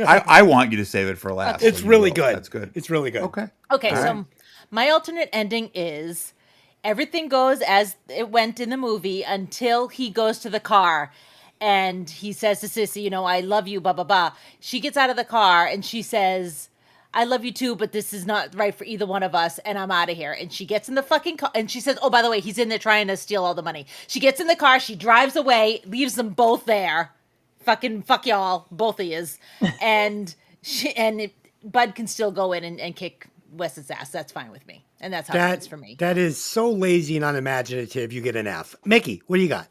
Speaker 2: I want you to save it for last.
Speaker 1: It's
Speaker 2: so you
Speaker 1: really
Speaker 2: will.
Speaker 1: good.
Speaker 2: That's good.
Speaker 1: It's really good.
Speaker 2: Okay.
Speaker 4: Okay,
Speaker 2: All
Speaker 4: so
Speaker 2: right.
Speaker 4: my alternate ending is everything goes as it went in the movie until he goes to the car and he says to Sissy, I love you, blah, blah, blah. She gets out of the car and she says, I love you too, but this is not right for either one of us, and I'm out of here. And she gets in the fucking car, and she says, oh, by the way, he's in there trying to steal all the money. She gets in the car, she drives away, leaves them both there. Fuck y'all, both of yous. And Bud can still go in and kick Wes's ass. That's fine with me. And that's how it is for me.
Speaker 1: That is so lazy and unimaginative. You get an F. Mikki, what do you got?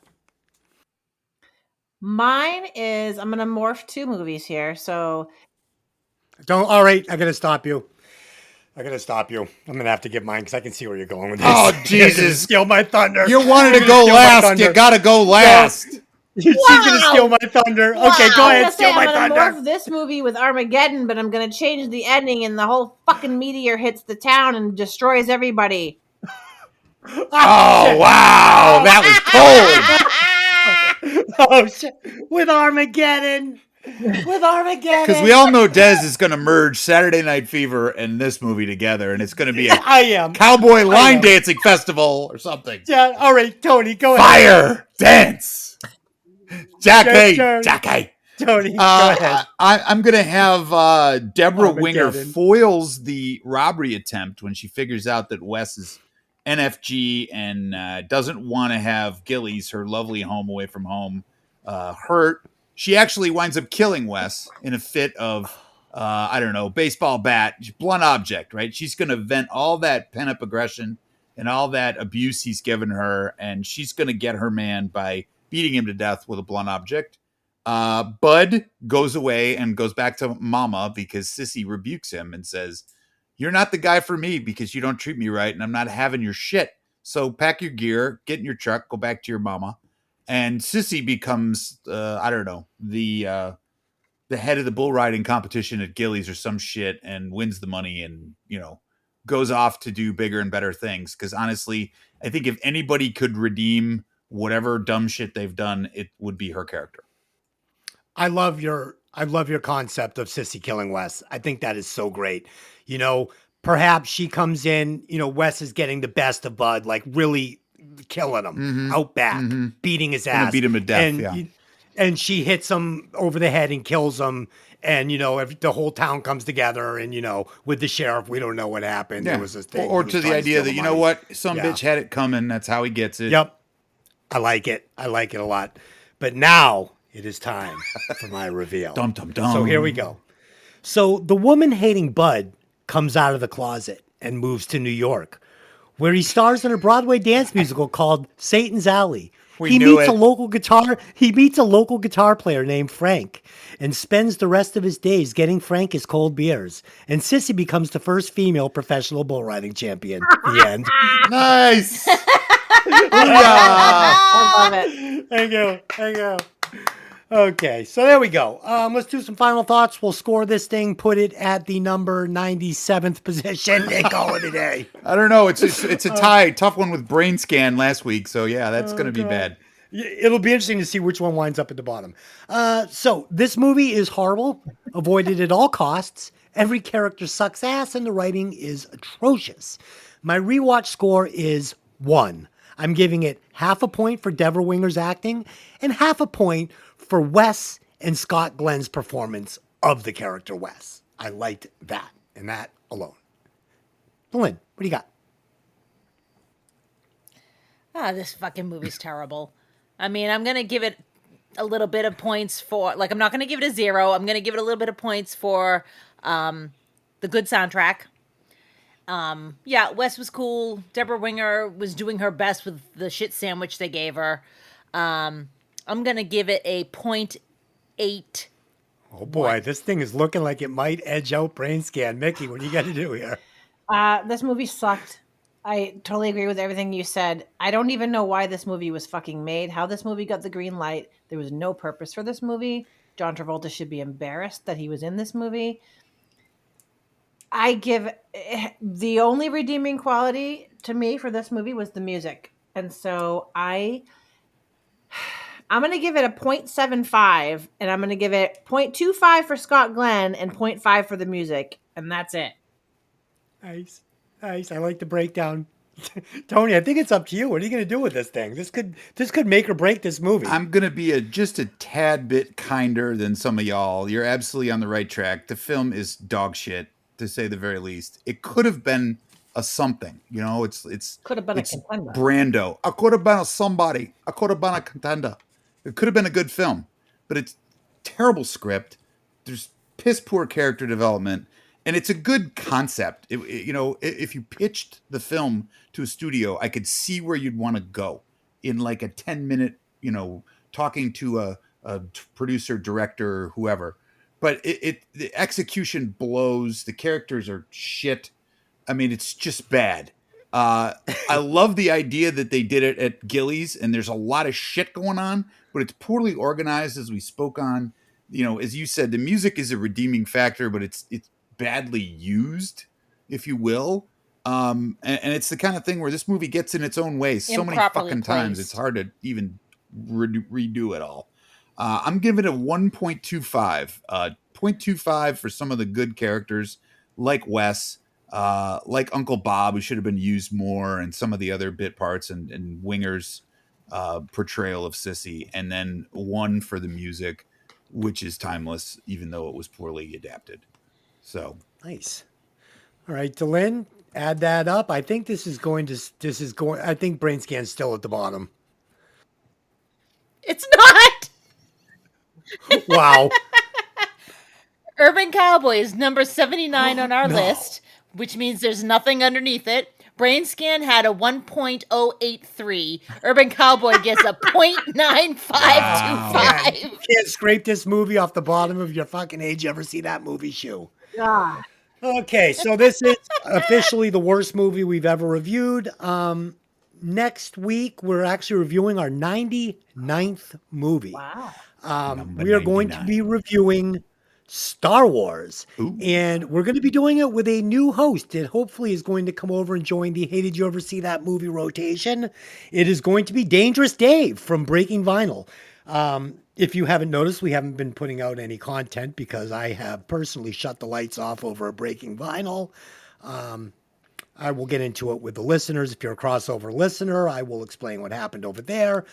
Speaker 3: Mine is I'm gonna morph two movies here. So
Speaker 1: All right, I gotta stop you. I'm gonna have to give mine because I can see where you're going with this.
Speaker 2: Oh,
Speaker 1: You're gonna
Speaker 2: Jesus.
Speaker 1: steal my thunder.
Speaker 2: You wanted to
Speaker 1: You're
Speaker 2: go
Speaker 1: gonna steal my
Speaker 2: last.
Speaker 1: thunder.
Speaker 2: You got to go last.
Speaker 1: She's gonna steal my thunder. Okay, go ahead, steal my
Speaker 3: I'm gonna
Speaker 1: thunder.
Speaker 3: morph this movie with Armageddon, but I'm gonna change the ending, and the whole fucking meteor hits the town and destroys everybody.
Speaker 2: Oh, wow. That was cold.
Speaker 1: Oh shit! With Armageddon.
Speaker 2: Because we all know Dez is going to merge Saturday Night Fever and this movie together, and it's going to be a
Speaker 1: I am.
Speaker 2: cowboy line
Speaker 1: am.
Speaker 2: dancing festival or something.
Speaker 1: Yeah. All right, Tony, go ahead.
Speaker 2: Fire dance. Jackie.
Speaker 1: Yes, sir.
Speaker 2: Jackie.
Speaker 1: Tony, go ahead.
Speaker 2: I'm going to have Debra Winger
Speaker 1: Armageddon.
Speaker 2: foils the robbery attempt when she figures out that Wes is NFG and doesn't want to have Gillies, her lovely home away from home, hurt. She actually winds up killing Wes in a fit of, I don't know, baseball bat, blunt object, right? She's going to vent all that pent-up aggression and all that abuse he's given her, and she's going to get her man by beating him to death with a blunt object. Bud goes away and goes back to Mama because Sissy rebukes him and says, "You're not the guy for me because you don't treat me right, and I'm not having your shit. So pack your gear, get in your truck, go back to your mama." And Sissy becomes, I don't know, the head of the bull riding competition at Gillies or some shit, and wins the money, and goes off to do bigger and better things. Because honestly, I think if anybody could redeem whatever dumb shit they've done, it would be her character.
Speaker 1: I love your concept of Sissy killing Wes. I think that is so great. Perhaps she comes in, Wes is getting the best of Bud, like really killing him out back, beating his ass.
Speaker 2: Beat him to death,
Speaker 1: and she hits him over the head and kills him. And, the whole town comes together and, with the sheriff, we don't know what happened.
Speaker 2: Yeah.
Speaker 1: There was this thing.
Speaker 2: Or to the idea that, what, some bitch had it coming. That's how he gets it.
Speaker 1: Yep. I like it a lot. But now it is time for my reveal.
Speaker 2: Dum, dum, dum.
Speaker 1: So here we go. So the woman hating Bud comes out of the closet and moves to New York, where he stars in a Broadway dance musical called Satan's Alley. He meets a local guitar player named Frank and spends the rest of his days getting Frank his cold beers. And Sissy becomes the first female professional bull riding champion. The end.
Speaker 2: Nice.
Speaker 3: I love it.
Speaker 1: Thank you. Okay, so there we go. Let's do some final thoughts. We'll score this thing, put it at the number 97th position, and call it a day.
Speaker 2: I don't know. It's a tie. Tough one with Brain Scan last week. So, yeah, that's going to be bad.
Speaker 1: It'll be interesting to see which one winds up at the bottom. So this movie is horrible, avoided at all costs. Every character sucks ass, and the writing is atrocious. My rewatch score is 1. I'm giving it half a point for Debra Winger's acting and half a point for Wes and Scott Glenn's performance of the character Wes. I liked that and that alone. Lynn, what do you got?
Speaker 4: This fucking movie's terrible. I mean, I'm going to give it a little bit of points for, I'm not going to give it a 0. I'm going to give it a little bit of points for the good soundtrack. Wes was cool. Debra Winger was doing her best with the shit sandwich they gave her. I'm going to give it a 0.8.
Speaker 1: Oh boy, this thing is looking like it might edge out Brain Scan. Mickey, what do you got to do here?
Speaker 3: This movie sucked. I totally agree with everything you said. I don't even know why this movie was fucking made, how this movie got the green light. There was no purpose for this movie. John Travolta should be embarrassed that he was in this movie. I give the only redeeming quality to me for this movie was the music. And so I'm going to give it a 0.75, and I'm going to give it 0.25 for Scott Glenn and 0.5 for the music. And that's it.
Speaker 1: Nice. I like the breakdown. Tony, I think it's up to you. What are you going to do with this thing? This could make or break this movie.
Speaker 2: I'm going to be just a tad bit kinder than some of y'all. You're absolutely on the right track. The film is dog shit, to say the very least. It could have been a something, it's
Speaker 3: could have been a contender.
Speaker 2: Brando. I could have been a somebody. I could have been a contender. It could have been a good film, but it's terrible script. There's piss poor character development, and it's a good concept. If you pitched the film to a studio, I could see where you'd want to go in like a 10-minute, talking to a producer, director, whoever. But the execution blows. The characters are shit. I mean, it's just bad. I love the idea that they did it at Gillies, and there's a lot of shit going on, but it's poorly organized, as we spoke on. As you said, the music is a redeeming factor, but it's badly used, if you will. And it's the kind of thing where this movie gets in its own way so many fucking times. It's hard to even redo it all. I'm giving it a 1.25. 0.25 for some of the good characters, like Wes, like Uncle Bob, who should have been used more, and some of the other bit parts, and Winger's portrayal of Sissy, and then 1 for the music. which is timeless, even though it was poorly adapted. So
Speaker 1: Nice. All right, Delyn, add that up. I think I think Brain Scan's still at the bottom.
Speaker 4: It's not.
Speaker 1: Wow.
Speaker 4: Urban Cowboy is number 79 on our list, which means there's nothing underneath it. Brain Scan had a 1.083. Urban Cowboy gets a 0.9525.
Speaker 1: You can't scrape this movie off the bottom of your fucking age. You ever see that movie, Shoe?
Speaker 7: God.
Speaker 1: Okay, so this is officially the worst movie we've ever reviewed. Next week, we're actually reviewing our 99th movie.
Speaker 7: Wow.
Speaker 1: We are going to be reviewing Star Wars.
Speaker 2: Ooh.
Speaker 1: And we're going to be doing it with a new host that hopefully is going to come over and join the Hey, Did You Ever See That Movie rotation. It is going to be Dangerous Dave from Breaking Vinyl. If you haven't noticed, we haven't been putting out any content because I have personally shut the lights off over Breaking Vinyl. I will get into it with the listeners. If you're a crossover listener, I will explain what happened over there.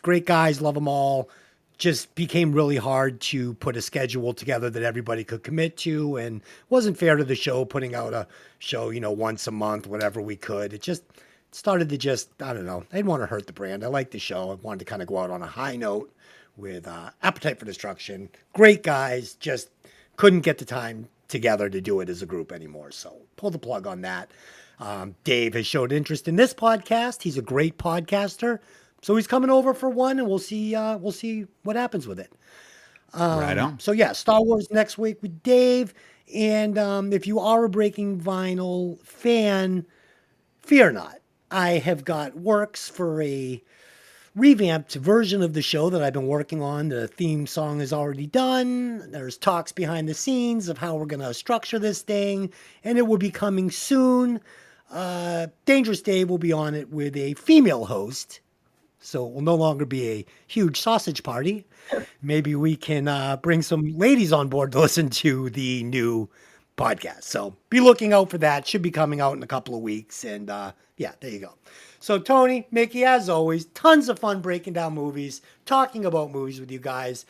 Speaker 1: Great guys, love them all. Just became really hard to put a schedule together that everybody could commit to, and wasn't fair to the show putting out a show, once a month, whatever we could. It just started to I don't know. I didn't want to hurt the brand. I liked the show. I wanted to kind of go out on a high note with Appetite for Destruction. Great guys, just couldn't get the time together to do it as a group anymore. So pull the plug on that. Dave has showed interest in this podcast. He's a great podcaster. So he's coming over for one, and we'll see what happens with it.
Speaker 2: Right on.
Speaker 1: So yeah, Star Wars next week with Dave. And if you are a Breaking Vinyl fan, fear not. I have got works for a revamped version of the show that I've been working on. The theme song is already done. There's talks behind the scenes of how we're going to structure this thing, and it will be coming soon. Dangerous Dave will be on it with a female host. So it will no longer be a huge sausage party. Maybe we can bring some ladies on board to listen to the new podcast. So be looking out for that. Should be coming out in a couple of weeks. And yeah, there you go. So Tony, Mikki, as always, tons of fun breaking down movies, talking about movies with you guys.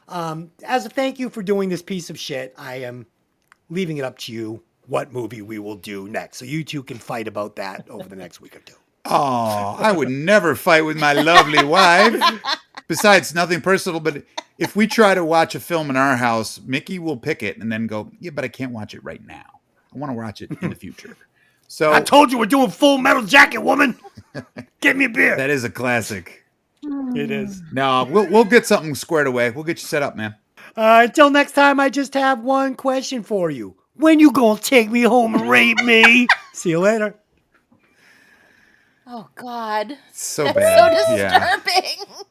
Speaker 1: As a thank you for doing this piece of shit, I am leaving it up to you what movie we will do next. So you two can fight about that over the next week or two.
Speaker 2: Oh, I would never fight with my lovely wife. Besides, nothing personal, but if we try to watch a film in our house, Mikki will pick it and then go, yeah, but I can't watch it right now. I want to watch it in the future. So
Speaker 1: I told you we're doing Full Metal Jacket, woman. Get me a beer.
Speaker 2: that is a classic.
Speaker 1: It is.
Speaker 2: No, we'll get something squared away. We'll get you set up, man.
Speaker 1: Until next time, I just have one question for you. When you gonna take me home and rape me? See you later.
Speaker 4: Oh, God.
Speaker 2: So
Speaker 4: That's
Speaker 2: bad.
Speaker 4: so
Speaker 2: Yeah.
Speaker 4: disturbing.